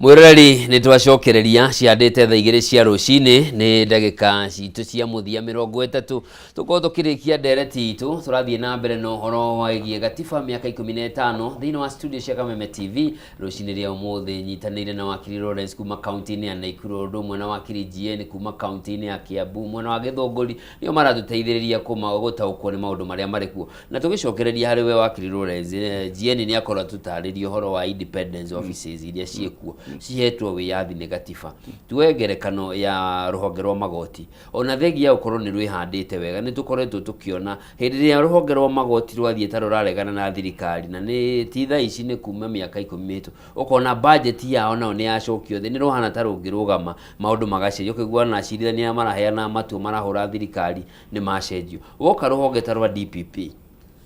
Mwiroreri nĩ twacokereria ciandĩte thaa 2 cia rũcinĩ nĩ ndagĩka citũ cia mũthia 30 tũkorwo tũkĩrĩkia ndereti itũ tũrathiĩ na mbere na ũhoro wĩgiĩ gatiba mĩaka 15 thĩinĩ wa studio cia Kameme TV rũcinĩ rĩa ũmũthĩ nyitanĩire na wakiri Lawrence kuma kaunti-inĩ ya Naikuru ũndũ ũmwe na wakiri GN kuma kaunti-inĩ ya Kiambu mwena wa Gĩthũngũri nĩo maratũteithĩrĩria gũtaũkwo nĩ maũndũ marĩa marĩ kuo na tũgĩcokereria harĩ we wakiri Lawrence GN nĩ akorwo tũtarĩria ũhoro wa independence offices iria ciĩkuo cihetwo wĩyathi nĩ gatiba tuwe ngerekano ya rũhonge rwa magoti ona thengia ũkorwo nĩ rwĩhandĩte wega nĩ tũkoretwo tũkĩona hĩndĩ ĩrĩa rũhonge rwa magoti rwathiĩ ta rũraregana na thirikari na nĩ ti thaa ici nĩ kuma mĩaka 10 ũkona budget yao nao nĩ yacokio thĩ nĩ rũhana ta rũngĩrũgama maũndũ magacenjio ũkaigua na acirithania maraheana matua marahũra thirikari nĩ macenjio woka rũhonge ta rwa DPP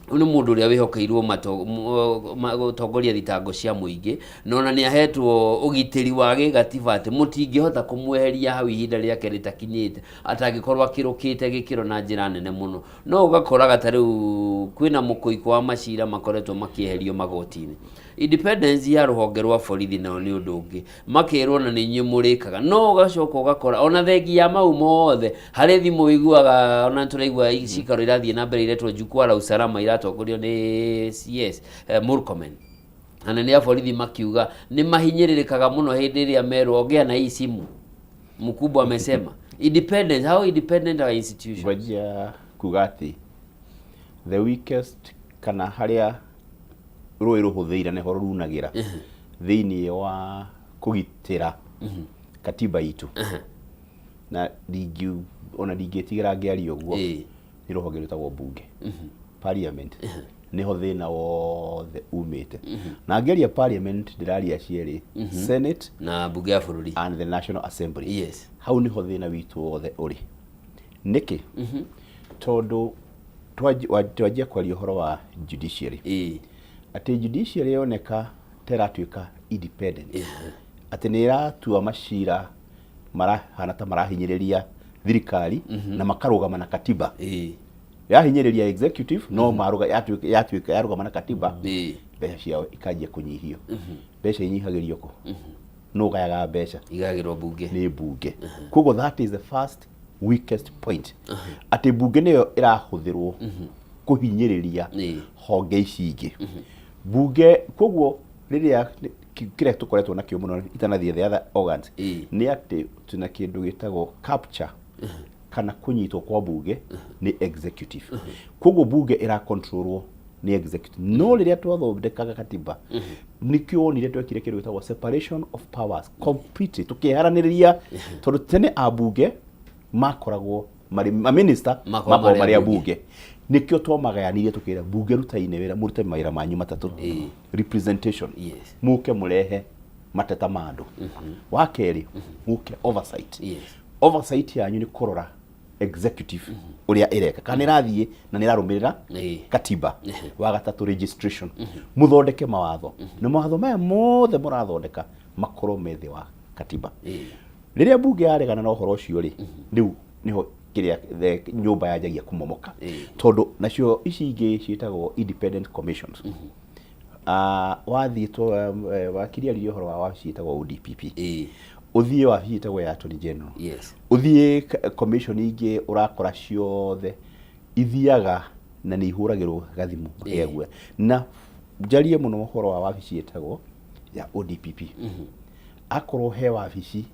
nĩ mũndũ ũrĩa wĩhokeirwo gũtongoria thitango cia mũingĩ na ona nĩ ahetwo ũgitĩri wa gĩgatiba atĩ mũtingĩhota kũmweheria hau ihinda rĩake rĩtakinyĩte atangĩkorwo akĩrũkĩte gĩkĩro na njĩra nene mũno no ũgakoraga ta rĩu kwĩna mũkũiko wa macira makoretwo makĩeherio magoti-inĩ. Independence ya rũhonge rwa borithi nao nĩ ũndũ ũngĩ makĩrwo na nĩ inyuĩ mũrĩkaga no ũgacoka ũgakora ona thengi ya mau mothe harĩ thimũ wĩiguaga ona tũraigua cikaro irathiĩ na mbere iretwo jukwaa la usalama iratongorio nĩ CS Murkomen anene a borithi makiuga nĩ mahinyĩrĩrĩkaga mũno hĩndĩ ĩrĩa merwo ongea na hii simu mkubwa amesema independence how independent are institutions wajia kugati the weakest kana harĩa rũĩ rũhũthĩire nĩho rũrunagĩra thĩinĩ wa kũgitĩra katiba itũ na ndingĩtigĩra ngĩaria ũguo nĩ rũhonge rwĩtagwo bunge parliament nĩho thĩna wothe umĩte na ngĩaria parliament ndĩraria cierĩ senate na bunge ya bũrũri and the national assembly hau nĩho thĩna witũ wothe ũrĩ nĩkĩ tondũ twanjia kwaria ũhoro wa judiciary atĩ judiciary yoneka teratuĩka independent atĩ nĩ ĩratua macira marahana ta marahinyĩrĩria thirikari na makarũgama na katiba yahinyĩrĩria executive no yatuĩka yarũgama na katiba mbeca ciao ikanjia kũnyihio mbeca inyihagĩrio kũ no gayaga mbeca igagĩrwo bunge nĩ bunge koguo that is the first weakest point atĩ bunge nĩyo ĩrahũthĩrwo kũhinyĩrĩria honge ici ingĩ bunge koguo rĩrĩa kĩrĩa tũkoretwo nakĩo mũno itanathiĩ the other organs nĩ atĩ tuna kĩndũ gĩtagwo capture kana kũnyitwo kwa bunge nĩ executive koguo bunge ĩrakontrolwo nĩ executive no rĩrĩa twathondekaga katiba nĩkĩo wonire twekire kĩndũ gĩtagwo separation of powers completely tũkĩeheranĩrĩria tondũ tene abunge makoragwo marĩ minister makoragwo marĩ abunge nikio twamagayanirie tukira bunge rutaine wira murute mawira manyu matatu representation muke murehe mateta mandu wa keri muke oversight oversight yanyu ni kurora executive uria ireka kana irathie na nirarumirira katiba wa gatatu registration muthondeke mawatho na mawatho maya mothe murathondeka makorwo methe wa katiba riria bunge yaregana na uhoro ucio ri riu niho kiria nyumba yajagia kumomoka tondu nacio ici ingi ciitagwo independent commissions wathie to wakiria rio horo wa ciitagwo ODPP uthie wa ciitagwo ya Attorney General uthie commission ingi urakora ciothe ithiaga na ni ihuragirwo gathimu makegwa na jarie muno horo wa wabici ciitagwo ya ODPP akorwo he wabici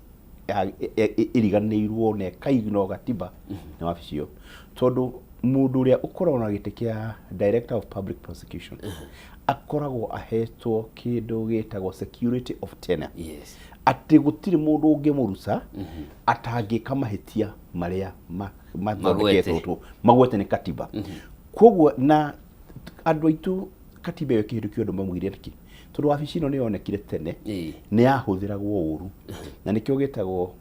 iriganirwo ne kaigno gatiba na wabici yo tondu mundu uria ukorwo na gite kia Director of Public Prosecution akoragwo ahetwo kindu gitagwo security of tenure ati gutiri mundu ungimuruca atangika mahitia maria magwete ni katiba kogwo na andu aitu katiba yo kindu kiondo mamwire niki tondu wabici no niyonekire tene ni yahuthiragwo uru na nikio gitagwo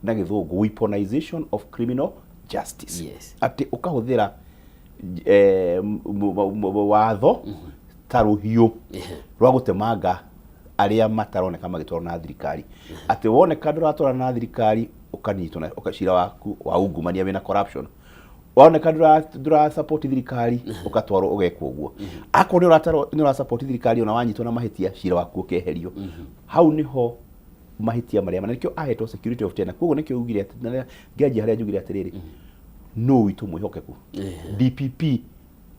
na githungu weaponization of criminal justice ati ukahuthira watho taruhiu rwa gutemanga aria mataroneka magitwara na thirikari ati wone kadro atwara na thirikari ukanyitwo na ukashira waku wa ungumania wina corruption wone kadro dura support thirikari ukatwaro ugekwo guo ako ni ura support thirikari ona wanyitwo na mahitia shira waku ukeherio hau niho mahitia maria manikio ahetwo security of tenure koguo nikio ugire ati ngeji haria njugire atiriri no witu mwihokeku DPP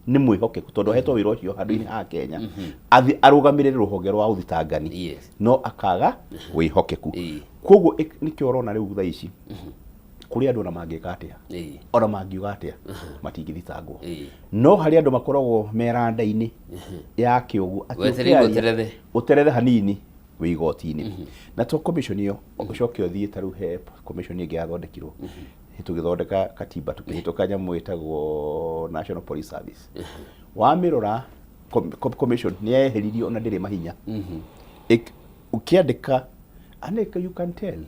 ni mwihokeku tondu hetwo wira ucio handu-ini ha Kenya arugamirire ruhonge rwa uthitangani no akaga wihokeku koguo nikio urona riu thaa ici kuri andu na mangika atia ona mangiuga atia matingithitangwo no hari andu makoragwo meranda-ini ya kiugu ati uterethe hanini wigoti-ini na to commission iyo ucoke uthie taru he commission ingi yathondekirwo tugithondeka katiba tukihituka nyamu itagwo National Police Service wamirora commission ni yeheririo na ndire mahinya ukiandika aneka you can tell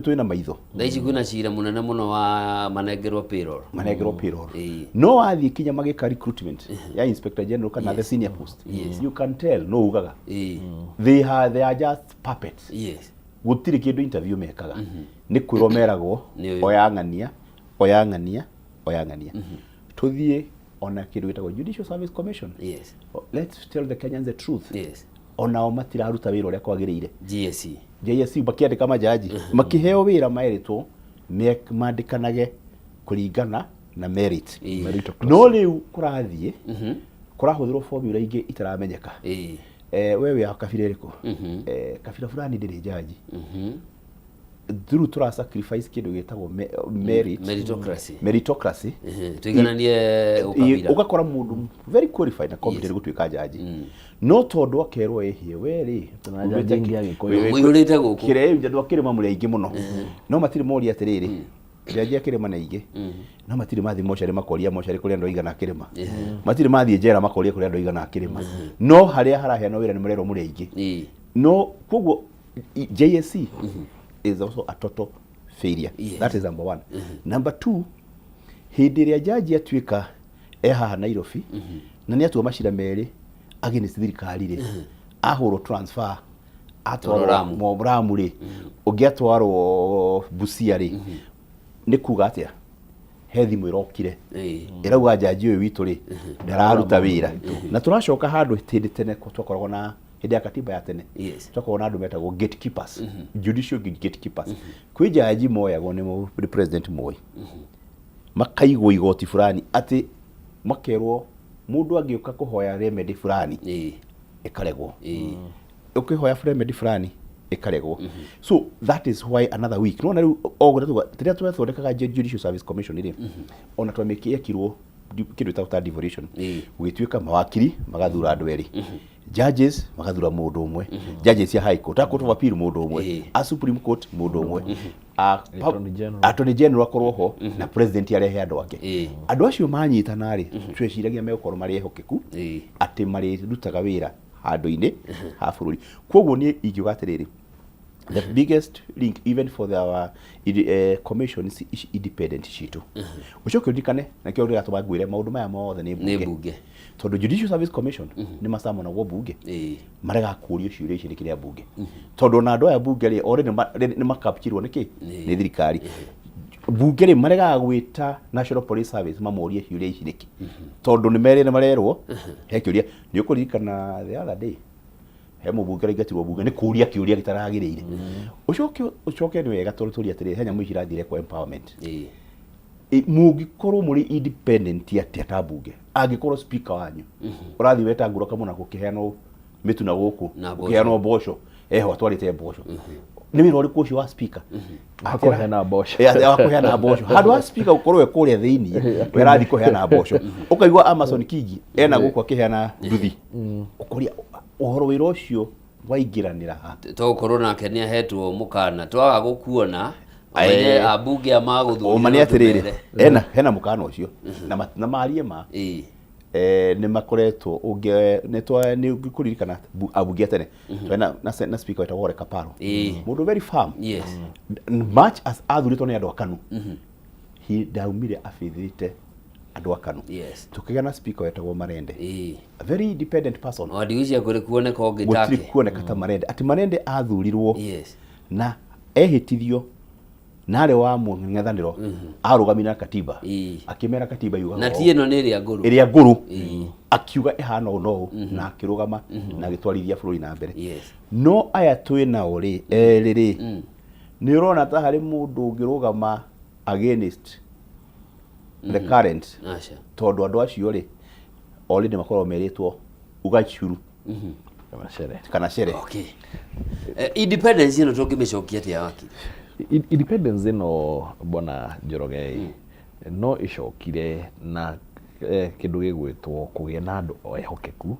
tu na maitho thaici kuna cira munene muno wa manengerwo payroll no wathie kinya magika recruitment ya Inspector General kana the senior post you can tell no ugaga they are just puppets gutiri kindu interview mekaga ni kwiromeragwo oyangania tuthie ona kindu gitagwo Judicial Service Commission let's tell the Kenyans the truth ona o matiraruta wira uria kwagirire JSC bakiandika majaji makiheo wira maeritwo mandikanage kuringana na merit no riu kurathie kurahuthirwo formula ingi itaramenyeka wewe akabira iriko kabira fulani ndiri jaji through tura sacrifice kindu gitagwo meritocracy tuigananie ukabira ugakora mundu very qualified na competent gutuika jaji no tondu akerwo ehie weri muirite guku kire ndu akirima muri aingi muno no matiri mori atiriri jaji akirima na ingi no matiri mathi mochari makoria kuri andu igana akirima matiri mathi njera makoria kuri andu igana akirima no haria harahia no wira ni murero muri aingi no kugwo JSC is also a total failure. That is number one. Number two, hindi ria jaji atuika eha Nairobi na ni atua mashira meri against thirikari ri ahuro transfer atwaro Mobramu ri ugiatwaro Busia ri ni kuga atia hethi mwirokire irauga jaji uyu witu ri ndararuta wira na turacoka handu tindi tene twakoragwo na hindi ya katiba ya tene twakoragwo na andu metagwo gatekeepers judicial gatekeepers kwi jaji moyagwo ni president Moi makaigwo igoti fulani ati makerwo mundu angiuka kuhoya remedy fulani ikaregwo ukihoya remedy fulani ikaregwo so that is why another week no na riu ogora tiria twethondekaga Judicial Service Commission iri ona twamekia kirwo kindu ta devolution gwituika mawakiri magathura andu eri judges magathura mundu umwe judges ya high court court of appeal mundu umwe a supreme court mundu umwe attorney general akorwo ho na president arehe andu ake andu acio manyitana ri tweciragia megukoro mari ehokeku ati mari rutaga wira handu-ini ha bururi kogwo ni ingiuga atiriri The biggest link even for our commission is independent citu. Ucoke ndikane na kio ria tubagwire maundu maya mothe ni bunge. Tondu Judicial Service Commission ni masamo na bunge. Marega kurio ciuria ici nikiria bunge. Tondu na andu aya bunge ri already ni makapchirwo niki ni thirikari. Bunge ri marega gwita National Police Service mamorie ciuria ici niki. Tondu ni merire marerwo he kiuria ni ukuririkana the other day he mubunge raigatirwo bunge ni kuria kiuria gitaragirire ucoke ni wega turia atiri henya mwicirathire kwa empowerment mugikorwo muri independent atia ta bunge angikorwo speaker wanyu urathi weta nguro kamuna gukiheano mitu na guku gukiheano bosho eho atwarite bosho ni wira uri kucio wa speaker akoheana bosho akoheana bosho handu wa speaker ukorwo kuria thiini werathi kuheana bosho ukaigwa Amazon Kingi ena guku akiheana nduthi ukuria uhoro wira ucio waigiranira ha to corona kenia hetwo mukana twaga gukuona aye abunge amaguthura umani atirire hena mukana ucio na marie ma ni makoretwo unge ni kuririkana abunge tene na speaker weta Wore Kaparo mundu very firm much as athuritwo ni andu akanu he daumire afithite andu akanu tukigana speaker wetagwo Marende a very independent person wadiucia kuri kuoneka ongitake kuoneka ta Marende ati Marende athurirwo na ehitithio nare wa mungethaniro arugamina katiba akimera katiba yuga na tie no ni ria nguru akiuga ihana no na akirugama na gitwarithia bururi na mbere no aya twina uri riri ni urona ta hari mundu ngirugama against the current tondu andu acio ri already makorwo meritwo ugachuru kana shere okay independence ino tungimecokia atia wakiri independence ino bwana Njoroge no icokire na kindu gigwitwo kugia na andu ehokeku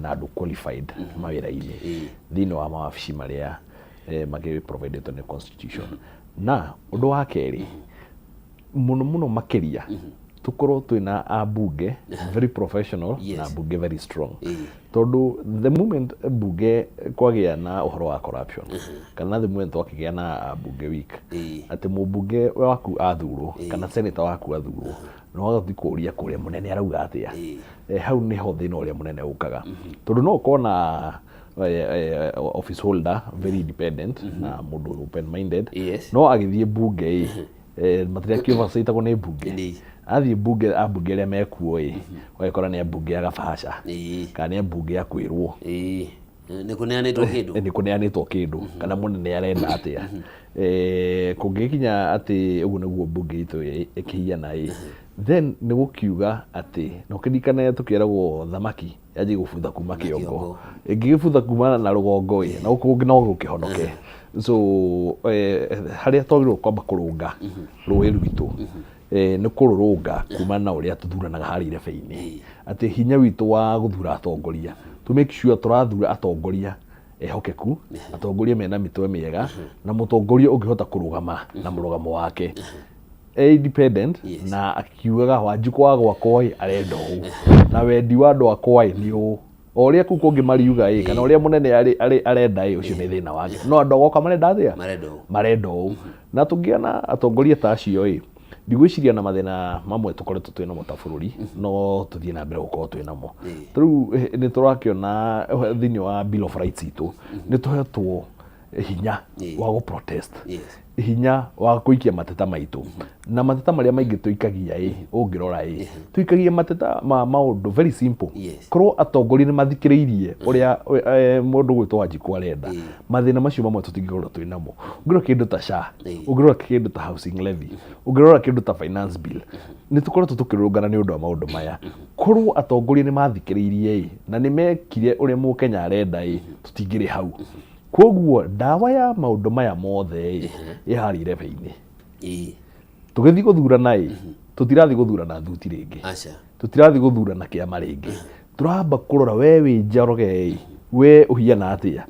na andu qualified mawira-ini thini wa mawabici maria magi provided on the constitution na undu wa keri muno makiria tukorwo twina abunge very professional na abunge very strong tondu the moment bunge kwagia na uhoro wa corruption kana the moment wakigia na abunge weak ati mubunge waku athurwo kana senator waku athurwo no agathi kuria kuria munene arauga atia hau ni ho thina uria munene ukaga tondu no ukona office holder very independent na mundu open minded no agithie bunge matria kiova saitagwo ni bunge athi bunge abunge ria mekuo wagikora ni abunge ya gabasha kana ni abunge ya kwirwo ni kuneanitwo kindu kana munene arenda atia kungikinya ati ugu niguo bunge itu ikihiana then ni gukiuga ati no kidikana tukiragwo thamaki yaji gubutha kuma kiongo ingigibutha kuma na rugongo na ukungi no gukihonoke so haria twagirwo kwamba kurunga rũĩ rwitũ nĩ kũrũrũnga kuma na ũrĩa tũthuranaga harĩa irebe-inĩ atĩ hinya witũ wa gũthura atongoria to make sure tũrathura atongoria ehokeku atongoria mena mitwe mĩega na mũtongoria ũngĩhota kũrũgama na mũrũgamo wake independent na akiugaga Wanjikũ wa gwakwa arenda ũũ na wendi wa andũ akwa nĩ ũũ oria kuko ngimariuga kana oria munene arenda ucio ni thina wake no andu goka marenda atia marendo na tungiana atongoria ta acio ndigwiciria na mathina mamwe tukoretwo twina mo ta bururi no tuthie na mbere gukorwo twina mo riu ni turakiona thini wa Bill of Rights itu ni tuhetwo hinya wa go protest hinya wa kuikia mateta maitu na mateta maria maingi tuikagia ungirora tuikagia mateta maundu very simple korwo atongoria ni mathikiriirie uria mundu gwitwo Wanjikũ arenda mathina macio mamwe tutingirora twinamo ungirora kindu ta SHA ungirora kindu ta housing levy ungirora kindu ta finance bill ni tukoretwo tukirungana ni undu wa maundu maya korwo atongoria ni mathikiriirie na ni mekire uria Mukenya arenda tutingiri hau koguo ndawa ya maundu maya mothe ihari irebe-ini tugithi guthurana tutirathi guthurana thuti ringi tutirathi guthurana kiama ringi turamba kurora we wi Njoroge we uhiana atia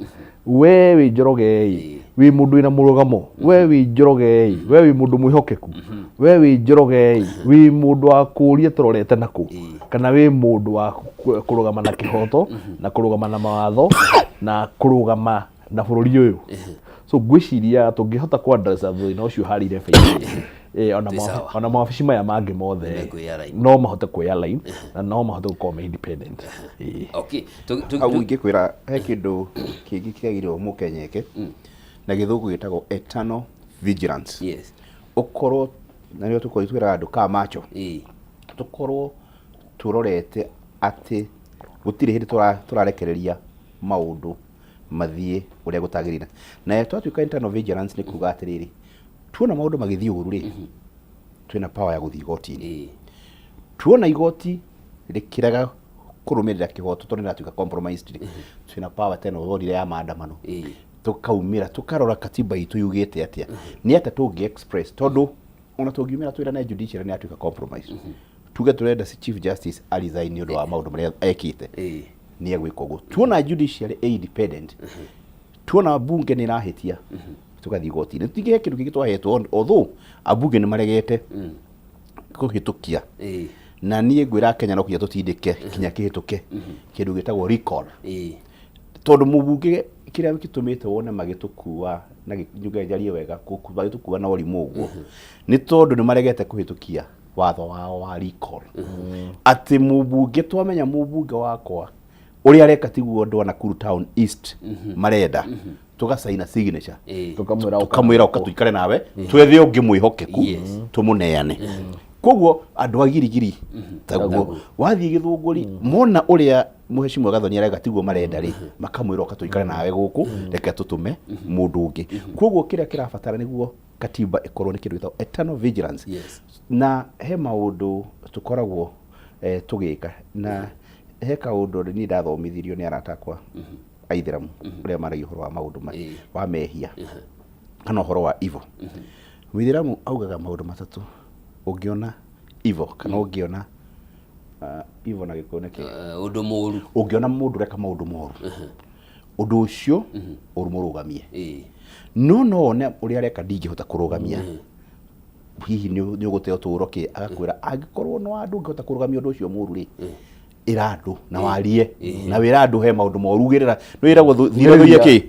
we wi Njoroge wi mundu ina murugamo we wi Njoroge we wi mundu mwihokeku we wi Njoroge wi mundu wa kuria turorete naku kana wi mundu wa kurugama na kihoto na kurugama na mawatho na kurugama na bururi uyu so ngwiciria tũngĩhota ku address thĩna ũcio harĩ referee ona mawabici maya mangĩ mothe no mahote kuoya line na no mahote gũkorwo me independent. Okay, au ingĩkwĩra he kĩndũ kĩngĩ kĩagĩrĩirwo mũkenya eke na gĩthũngũ gĩtagwo eternal vigilance. Yes, ũkorwo na nĩo tũkorwo twĩraga andũ ka macho tũkorwo tũrorete atĩ gũtirĩ hĩndĩ tũrarekereria maũndũ mathiĩ ũrĩa gũtagĩrĩire. Na twatuĩka internal vigilance nĩ kuga atĩrĩrĩ, tuona maũndũ magĩthiĩ ũru rĩ, twĩna power ya gũthiĩ igoti-inĩ. Tuona igoti rĩkĩrega kũrũmĩrĩra kĩhoto tondũ nĩratuĩka compromised rĩ, twĩna power tena ũthorire ya maandamano tukaumĩra tukarora katiba itũ yugĩte atĩa, nĩ atĩa tũngĩ express tondũ ona tũngiumĩra twĩra na judiciary nĩ atuĩka compromise. Tuge tũrenda si chief justice resign nĩ ũndũ wa maũndũ marĩa ekĩte, nĩ egwĩka ũguo. Tuona judiciary independent, tuona bunge nĩ ĩrahĩtia tugathiĩ igoti-inĩ. Tũtige kĩndũ kĩngĩ twahetwo, although abunge nĩ maregete kũhĩtũkia, na niĩ ngwĩra Kenya no kinya tũtindĩke kinya kĩhĩtũke kĩndũ gĩtagwo recall, tondũ mũbunge kĩrĩa gĩtũmĩte wone magĩtũkua na njugejarie wega magĩtũkua na ũrimũ ũguo nĩ tondũ nĩ maregete kũhĩtũkia watho wao wa recall. Atĩ mũbunge twamenya mũbunge wakwa ũrĩa areka tiguo andũ a Nakuru Town East marenda, tugasaina signature tukamwĩra ũka tũikare nawe twethe ũngĩ mwĩhokeku tũmũneane. Koguo andũ a girigiri taguo wathiĩ gĩthũngũri mona ũrĩa Mheshimiwa Gathoni arega tiguo marenda rĩ, makamwĩra ũka tũikare nawe gũkũ, reke tũtũme mũndũ ũngĩ. Koguo kĩrĩa kĩrabatara nĩguo katiba ĩkorwo nĩ kĩndũ gĩtagwo eternal vigilance. Na he maũndũ tũkoragwo tũgĩka, na he kaũndũ niĩ ndathomithirio nĩ arata akwa Aithĩramu ũrĩa maragia ũhoro wa maũndũ wa mehia kana ũhoro wa evil. Mũithĩramu augaga maũndũ matatũ ũngĩona evil kana ũngĩona evil na gĩkũyũ nĩkĩ ũndũ mũũru, ũngĩona mũndũ reka maũndũ moru ũndũ ũcio ũrũgamie. No one ũrĩa areka ndingĩhota kũrũgamia, hihi nĩ ũgũteo tũũro kĩ, agakwĩra angĩkorwo no andũ ũngĩhota kũrũgamia ũndũ ũcio mũũru rĩ, ĩra andũ na warie na wĩra andũ he maũndũ moru ugĩrĩra. Nĩ wĩragwo thiethũirie kĩ,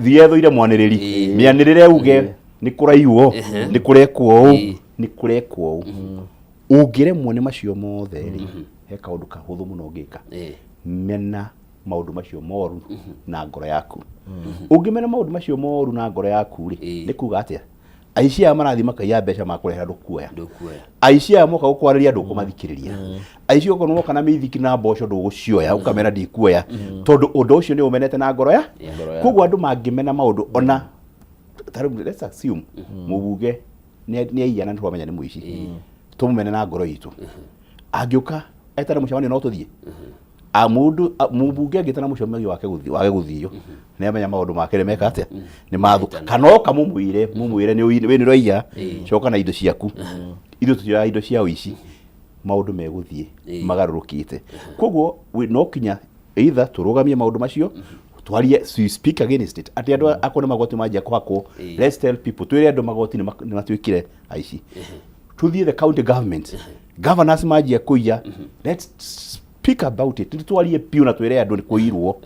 thiethũire mwanĩrĩri, mĩanĩrĩre uge nĩ kũraiywo nĩ kũrekwo ũũ nĩ kũrekwo ũũ. Ũngĩremwo nĩ macio mothe rĩ, he kaũndũ kahũthũ mũno ũngĩka, mena maũndũ macio moru na ngoro yaku. Ũngĩmena maũndũ macio moru na ngoro yaku rĩ, nĩ kuga atĩa aici aya marathi makaiya mbeca makũrehera ndũkuoya, aici aya moka gũkwarĩria ndũkũmathikĩrĩria, aici okorwo moka na mĩithiki na mboco ndũgũcioya ũkamera ndikuoya, tondũ ũndũ ũcio nĩ ũmenete na ngoro ya. Koguo andũ mangĩmena maũndũ ona let's assume mũbunge nĩ aiyana nĩ twamenya nĩ mũici, tũmũmene na ngoro itũ, angĩũka etana mũcemanio no tũthiĩ, mũndũ mũbunge angĩtana mũcemanio wake gũthiio nĩ amenya maũndũ make nĩ meka atĩa nĩ mathũka, kana oka mũmwĩre we nĩ raiya coka na indo ciaku, indo tũtioya indo cia ũici, maũndũ megũthiĩ magarũrũkĩte. Koguo no kinya either tũrũgamie maũndũ macio, twarie speak against it, atĩ andũ akona magoti manjia kwakwo, let's tell people twĩre andũ magoti nĩ matuĩkire aici, tuthiĩ the county government, governors manjia kũiya, let's speak about it, twarie piu na twĩre andũ nĩ kũirwo,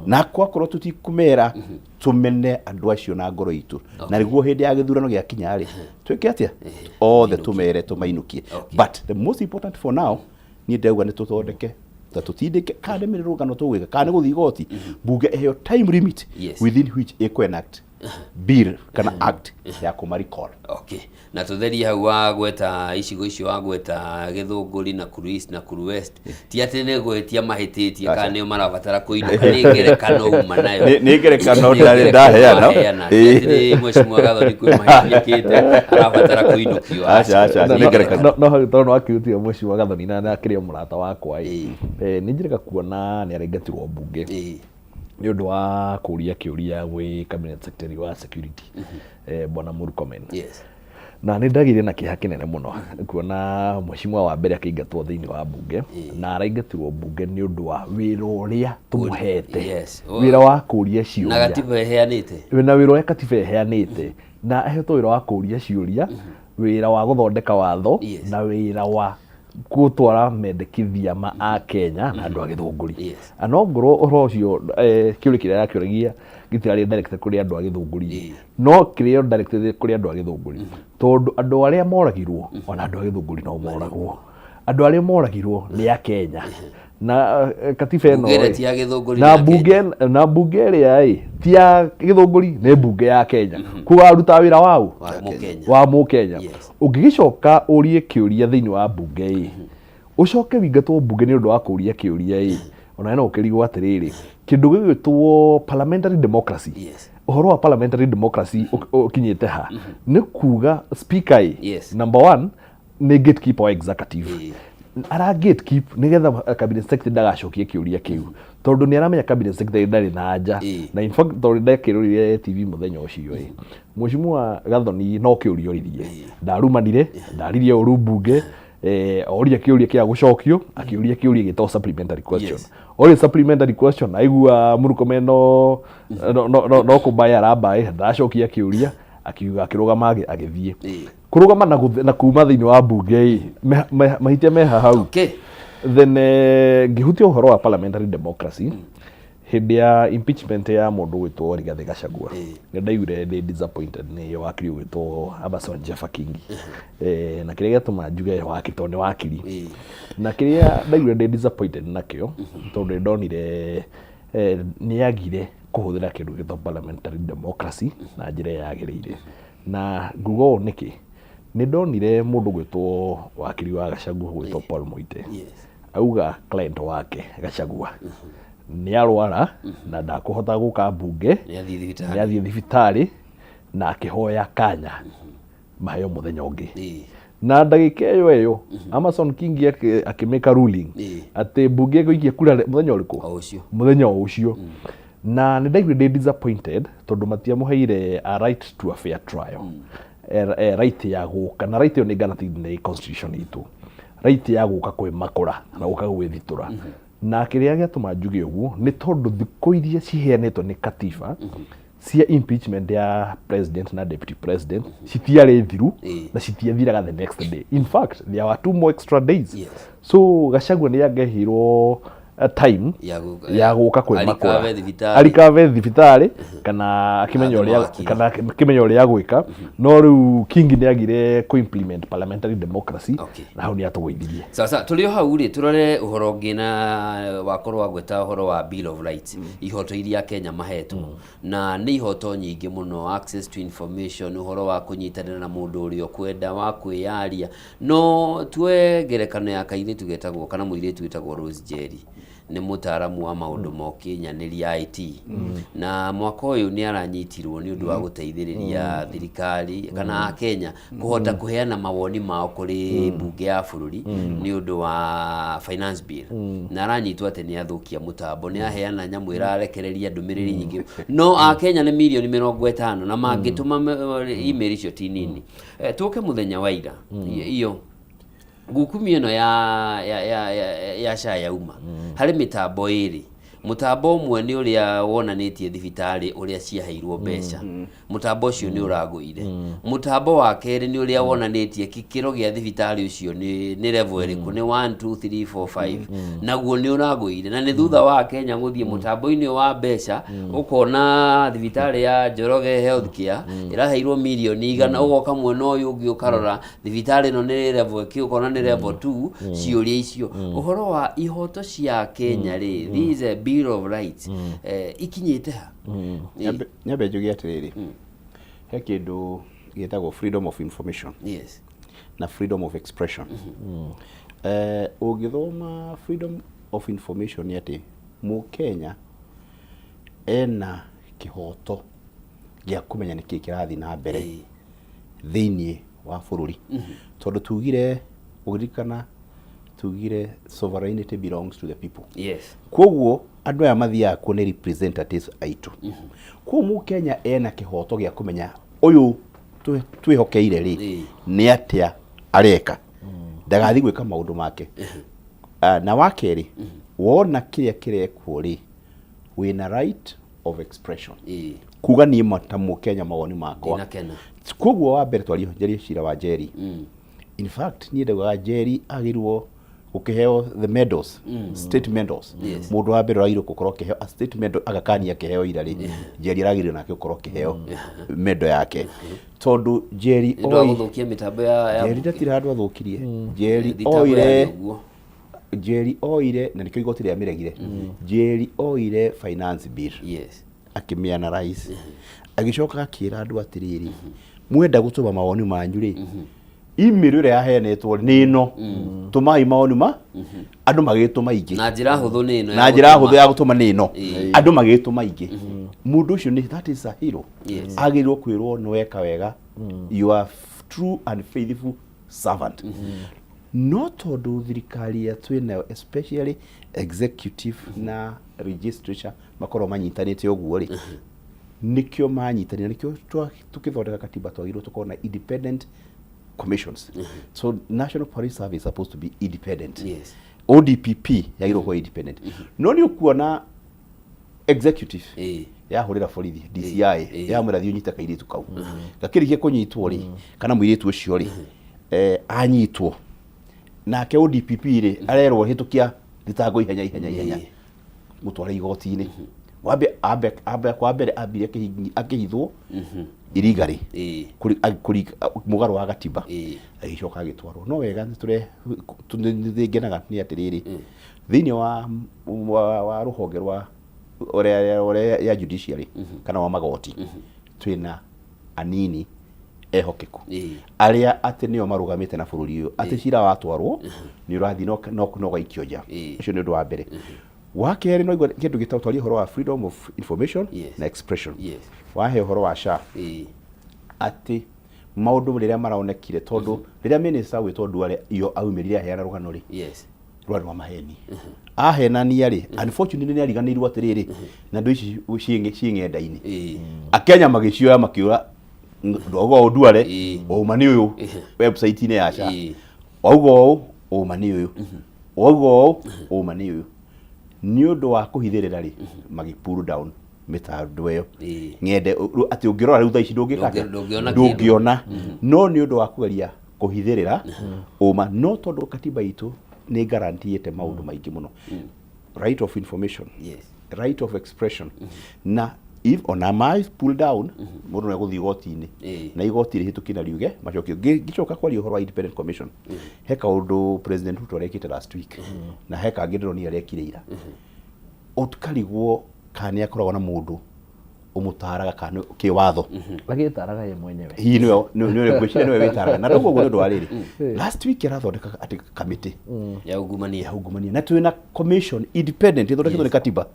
na kwakorwo tũtikũmera tũmene andũ acio na ngoro itũ, na nĩguo hĩndĩ ya gĩthurano gĩa kinya rĩ twĩke atĩa othe tũmere tũmainukie. But the most important for now niĩ ndauga nĩ tũthondeke ta tutindike kana nĩ mĩrũgano tũgwĩka kana nĩ gũthiĩ igoti, bunge ĩheo time limit within which enact bill kana act ya kũmaricall. Okay, na tũtherie hau wa gweta icigo icio wa gweta Gĩthũngũri na Nakuru East na Nakuru West, ti atĩ nĩ gwĩtia mahĩtĩtie kana nĩo marabatara kũinũka, nĩ ngerekano uma nayo, nĩ ngerekano ndaheana Mheshimiwa Gathoni kwĩ mahĩtĩkĩte arabatara kũinũkio. Nĩ ngerekano no hau tondũ akĩrutio Mheshimiwa Gathoni na akĩrĩ mũrata wakwa nĩ njĩrĩga kuona nĩ arengetirwo mbunge nĩ ũndũ wa kũria kĩũria gwĩ cabinet secretary wa security Bwana Murkomen. Na nĩ ndagire na kĩeha kĩnene mũno kuona Mheshimiwa wa mbere akĩingatwo thĩinĩ wa mbunge na araingatirwo mbunge nĩ ũndũ wa wĩra ũrĩa tũmũhete, wĩra wa kũria ciũria na gatiba ĩheanĩte, na wĩra ũrĩa katiba ĩheanĩte, na ahetwo wĩra wa kũria ciũria, wĩra wa gũthondeka watho na wĩra wa gutwara mendekithia ma a Kenya na andu a githunguri no ngoro uhoro ucio kiuri kiria yakioragia gitirari directed kuri andu a githunguri no kirio directed kuri andu a githunguri tondu andu aria moragirwo ona andu a githunguri no moragwo andu aria moragirwo ni a Kenya na katiba eno na bunge ria ti ya githunguri ni bunge ya Kenya kuwa ruta wira wao wa mu Kenya ungigicoka urie kiuria thiini wa bunge ucoke wingatwo bunge ni undu wa kuria kiuria ona no ukirigwo atiriri kindu gigwitwo parliamentary democracy uhoro wa parliamentary democracy ukinyite ha ni kuga speaker number 1 ni gatekeeper wa executive ara gatekeep nigetha cabinet secretary ndagacokie kiuria kiu tondu ni aramenya cabinet secretary ndari na anja na in fact tondu ndekirurire TV muthenya ucio Mheshimiwa Gathoni no kiuria uririe ndarumanire ndaririe uru bunge oria kiuria kia gucokio akiuria kiuria gito supplementary question oria supplementary question aigua murukomeno no kubaya rabai ndacokia kiuria akiuga kirugama agithie kurugama na kuma thiini wa bunge mahitia meha hau then ngihutio uhoro wa parliamentary democracy hindi ya impeachment ya mundu gwitwo Rigathi Gachagua ndaigure ndi disappointed ni wakiri gwitwo Amason Jeffa Kingi na kiria gatuma njuge wakito ni wakiri na kiria ndaigure ndi disappointed nakio tondu ndonire ni agire kuhuthira kindu githo parliamentary democracy na njira yagirire na ngugo niki ni ndonire mundu gwitwo wakiri wa Gachagua gwitwo Paul Moite auga client wake Gachagua ni arwara na ndakuhota guka bunge ni athie thibitari na akihoya kanya mayo muthenya ungi na ndagika eyo Amason Kingi akimeka ruling ati bunge goikie kura muthenya uriku muthenya ucio na ni ndaigire disappointed tondu matiamuheire a right to a fair trial right ya guka na right yo ni guaranteed ni constitution itu right ya guka kwi makura na guka gwithitura na kiria giatuma njuge uguo ni tondu thiko iria ciheanetwo ni katiba cia impeachment ya president na deputy president citiare thiru na citiathiraga the next day. In fact there were 2 more extra days so Gachagua ni yangehirwo time ya guka kwi makura alikave thibitari kana kimenyo ria gwika no riu Kingi ni agire ku implement parliamentary democracy na hau ni atugwithirie sasa tulio hau ri turore uhoro ngina wakorwa gweta uhoro wa Bill of Rights ihoto iria Kenya mahetwo na ni ihoto nyingi muno access to information uhoro wa kunyitanira na mundu uri okwenda wa kwiyaria no twe gerekano ya kaire tugetagwo kana muire tugetagwo Rose Jerry ni mutaramu wa maundu mokinyanĩria IT na mwaka uyu ni aranyitirwo ni undu wa guteithĩrĩria thirikari kana Kenya kuhota kuheana mawoni mao kuri bunge ya bururi ni undu wa finance bill na aranyitwo ati ni athukia mutambo ni aheana nyamu irarekereria ndumiriri nyingi no a Kenya ni milioni 50 na mangituma email icio ti nini tuke muthenya wa ira iyo gukumi eno ya shaya uma hari mitambo iri mutambo umwe ni uria wonanitie thibitari uria ciaheirwo mbeca mutambo ucio ni uraguire mutambo wa keri ni uria wonanitie kikiro gia thibitari ucio ni level iriku ni 1 2 3 4 5 naguo ni uraguire na ni thutha wa Kenya guthie mutambo-ini wa mbeca ukona thibitari ya Njoroge Health Care iraheirwo milioni igana ugoka mwena uyu ungi ukarora thibitari no ni level ki ukona ni level 2 ciuria icio uhoro wa ihoto cia Kenya ri these Bill of Rights ikinyite ha nyabe njugi atiriri he kindu gitagwo freedom of information na freedom of expression ugithoma freedom of information ni ati mu Kenya ena kihoto gia kumenya niki kirathi na mbere thiini wa bururi tondu tugire ugirikana tugire sovereignty belongs to the people koguo andu aya mathia ku ni representatives aitu ku mu Kenya ena kihoto gia kumenya uyu twihokeire ri ni atia areka ndagathi gwika maundu make na wakeri wona kiria kirekwo ri wina right of expression kuga ni ta mu Kenya mawoni makwa koguo wa mbere twari njeri cira wa Jerry in fact niĩ ndaugaga Njeri agirwo gukiheo the medals, state medals. Mundu wa mbere rairo gukorwo kiheo a state medal agakania kiheo ira ri Njeri aragirio nake gukorwo kiheo medal yake tondu Njeri guthukia mitambo ya Njeri ndatira andu athukirie Njeri oire na nikio igoti ria miregire Njeri oire finance bill akimiana rais agicoka akira andu atiriri mwenda gutuma mawoni manyu ri email ire yahenetwo nino tumai mawoni ma andu magituma ingi na njira huthu nino na njira huthu ya gutuma nino andu magituma ingi mundu ucio ni that is a hero agirwo kwirwo no weka wega you are true and faithful servant no tondu thirikari ya twina especially executive na registration makoro manyitanite uguo ri nikio manyitanire nikio tukithondeka katiba twagirwo tukona independent commissions. So National Police Service is supposed to be independent. ODPP yagirwo kwa independent. No ni ukuona executive ya horera borithi DCI ya mwira thiu nyita kairitu kau gakirikie kunyitwo ri kana mwiritu ucio ri anyitwo nake ODPP ri arerwo hitukia thitango ihenya mutwara igoti-ini wambe kwa mbere ambire akihithwo irigari kuri mugaro wa gatiba agicoka agitwarwo no wega tungenaga ni atiriri thiini wa ruhonge rwa ore ya judiciary kana wa magoti twina anini ehokeku aria ati nio marugamite na bururi uyu ati cira watwarwo ni urathi no gaikio nja ucio ni undu wa mbere wa keri no kindu gitautoria horo wa freedom of information na expression wahe horo wa SHA ati maundu riria maraonekire tondu riria minister witwo Duale iyo aumirire aheana rugano ri rwari wa maheni ahenania ri unfortunately ni ariganirwo atiriri na ndu ici cieng'enda-ini akenya magicioya makiura ndogo Duale umani uyu website ine ya SHA ogo umani uyu ogo umani uyu ni undu wa kuhithirira ri magi pull down mitandu iyo ngende ati ungirora riu thaici ndungiona no ni undu wa kugeria kuhithirira uma no tondu katiba itu ni guaranteete maundu maingi muno right of information right of expression na if on a my pull down mundu no guthi igoti-ini na igoti rihituki riuge macokio gicoka kwa horo wa independent commission heka undu president Ruto arekite last week na heka ngindiro ni arekire ira utukarigwo kani akoragwo na mundu umutaraga kana kiwatho agitaraga ye mwenyewe hii niwe gwicira niwe witaraga na ndogo guo ndu ariri last week arathondeka ati committee ya ungumania na twina commission independent ithondeketwo ni katiba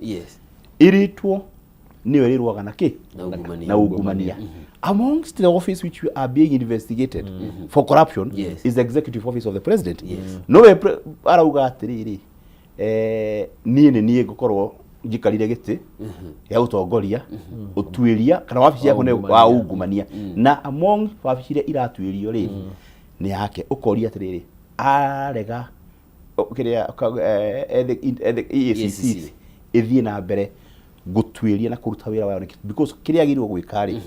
iritwo niwe rirwaga na ki na ungumania amongst the office which are being investigated for corruption is the executive office of the president no we arauga atiriri nie gukorwo njikarire giti ya utongoria utuiria kana wabici yako ne wa ungumania na among wabici iria iratuirio ri ni yake ukoria atiriri arega kiria EACC ithie na mbere gutuiria na kuruta wira wayo because kiria agirwo gwika ri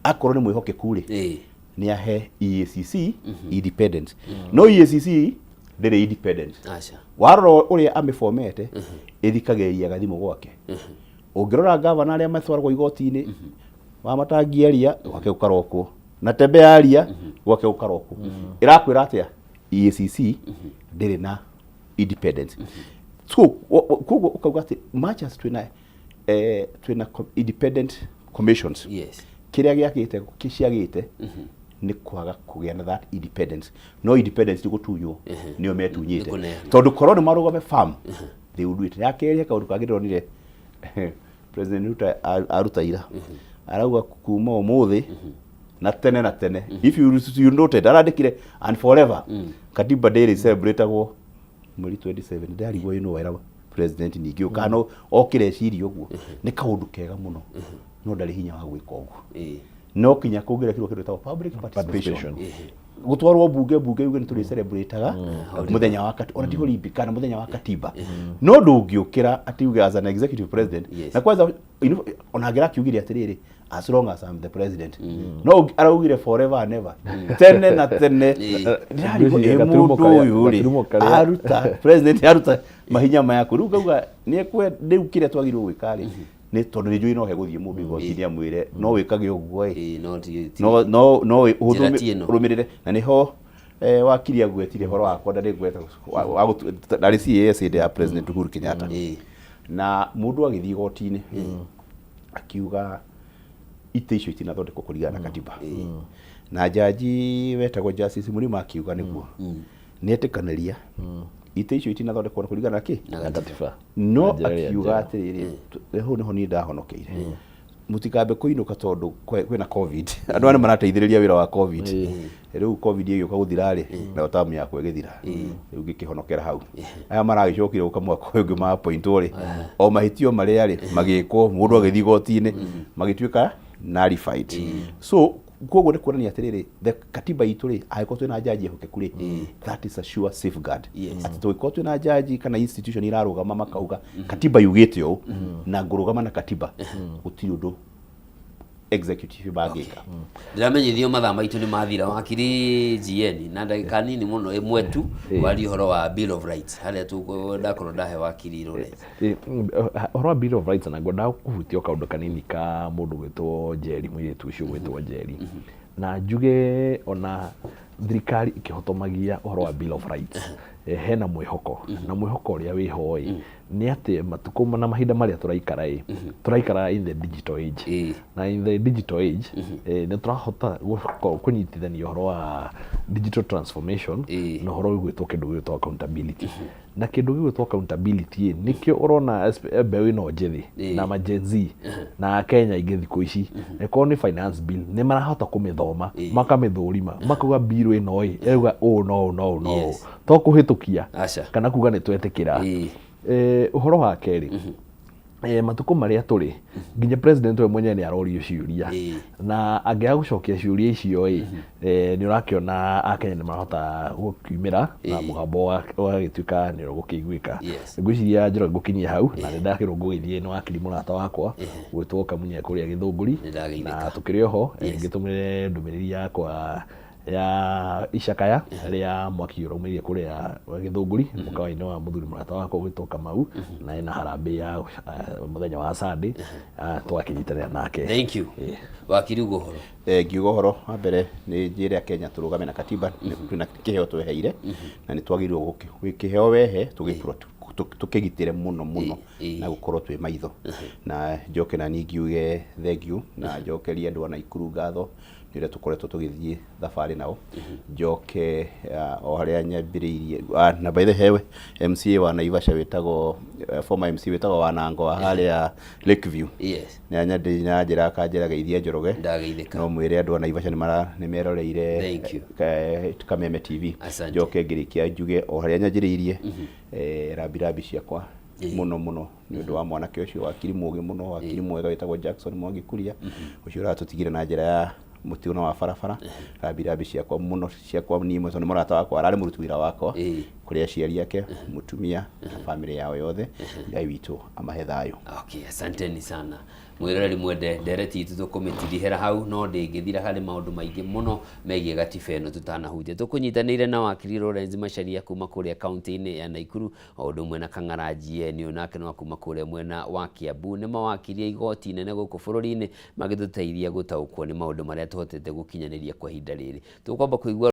akorwo ni mwihokeku ri ni ahe EACC independent no EACC ndiri independent waroro uria amifomete ithikageria gathimu gwake ungirora governor aria matwaragwo igoti-ini wa matangieria gwake ukarokwo na tembe aria gwake ukarokwo irakwira atia EACC ndiri na independent so kugo ukauga ati much as twina independent commissions kiria giakite kiciagite ni kwaga kugia na that independence no independence ni gutuyo niyo metunyite tondu korwo ni marugame farm they would do it yakeria kaundu kagidonire president Ruto aruta ira arauga kuma umuthi na tene if you noted arandikire and forever katiba day celebratagwo mweri 27 ndarigwo ino wera president ningi ukano okire cirio guo ni kaundu kega muno no ndari hinya wa gwika uguo no kinya kugira kindu ta public participation gutwarwo bunge yuge nituri celebrateaga muthenya wa katiba ona ti Olympic kana muthenya wa katiba no ndungiukira ati uge as an executive president na kwanza ona ngira kiugire atiriri as long as I'm the president no araugire forever and ever tene na tene mundu uyu aruta president aruta mahinya maya kuruga ni kwe ndikire twagirwo gwikari ni tondu njui no he guthie mundu igoti-ini amwire no wikage uguo no urumirire na niho wakiri agwetire horo wakwa ndari gweta ndari CAS inde ya president Uhuru Kenyatta na mundu agithie igoti-ini akiuga ite icio itinathondekwo kũringana na katiba na jaji wetagwo Justice Murima akiuga niguo nietikanaria ite icio itinathondekwo kũringana na ki na katiba no akiuga atiriri ho niho ni ndahonokeire mutikambe kuinuka tondu kwina covid andu ane marateithiriria wira wa covid riu covid iyo kaguthirari na tamu ya kwegithira riu gikihonokera hau aya maragicokire uka mwaka uyu ma point uri o mahitio maria ri magikwo mundu agithi goti-ini magituika nullified so koguo ni kuonania atiriri the katiba itu ri aiko twina jaji ehokeku ri that is a sure safeguard ati twiko twina jaji kana institution irarugama makauga katiba yugite o na ngurugama na katiba gutiri undu executive bagika ndiramenyithio mathaa maitu ni mathira wakiri GN na ndagika nini muno imwe tu wari horo wa Bill of Rights haria ndakorwo ndahe wakiri Lawrence horo wa Bill of Rights na ngoda kuhutio kaundu kanini ka mundu gwitwo Njeri mwiretu ucio gwitwo Njeri na njuge ona thirikari ikihotomagia horo wa Bill of Rights hena mwihoko na mwihoko uria wihoi ni ati matuko na mahinda maria turaikara in the digital age na in the digital age ni turahota kunyitithania horo wa digital transformation na horo gwitwo kindu gwitwo accountability na kindu gwitwo accountability nikio urona mbeũ ino njethi na majenzi na Kenya ingi thiku ici economy finance bill ni marahota kumithoma makamithurima makuga bill ino euga no to kuhitukia kana kuga ni twetikira uhoro wa keri matuko maria turi nginya president we mwenye ni arorio ciuria na angia gucokia ciuria icio ni urakiona akenya ni marahota gukiumira na mugambo wa gituika ni gukiguika ngwiciria njira ngukinyia hau na ndakirwo ngugithie no akiri murata wakwa gwitwo Kamunya kuria Githunguri na tukiri oho ngitumire ndumiriri yakwa ya Ishakaya ria mwaki uromirie kuria Githunguri mukawaini wa muthuri murata wako gwitwo Kamau na ina harambe ya muthenya wa Sunday twakinyitanira nake. Thank you wakiri ugohoro ngiugohoro wa mbere ni njire ya Kenya turugame na katiba twina kiheo tweheire na ni twagirwo gwikiheo wehe tugikorwo tukigitire muno na gukorwo twi maitho na njoke na ningiuge thank you na njokerie andu ana Ikuru ngatho nire tukoretwo tugithie thabari nao njoke o haria nyambiriirie na by the hewe MCA wa Naivasha wetagwo former MC wetagwo Wanango wa haria Lakeview na nyandi na njira kanjira geithie Njoroge no mwire andu ana Naivasha ni meroreire Kameme TV njoke ngirikia njuge o haria nyanjiriirie rabirabi ciakwa muno ni undu wa mwanake ucio wakiri mugi muno wakiri mwega wetagwo Jackson Mwangi Kuria ucio ratutigire na njira ya mutiuna wa farafara rabirabi ciakwa muno ciakwa ni mwe ni murata wakwa arari muruti wira wakwa kuria ciari yake mutumia na family yao yothe ngai witu amahe thayo. Okay, asanteni sana mwirori mwende ndereti itu tukumitithira hau no ndingithira hari maundu maingi muno megie gatiba ino tutanahutia tukunyitanire na wakiri Lawrence Macharia kuma kuria county-ini ya Naikuru o undu mwe na Kang'ara GN onake no kuma kuria mwena wa Kiambu ni mawakiri igoti nene guku bururi-ini magituteithia gutaukwo ni maundu maria tuhotete gukinyaniria kwa hinda riri tukwamba kuigua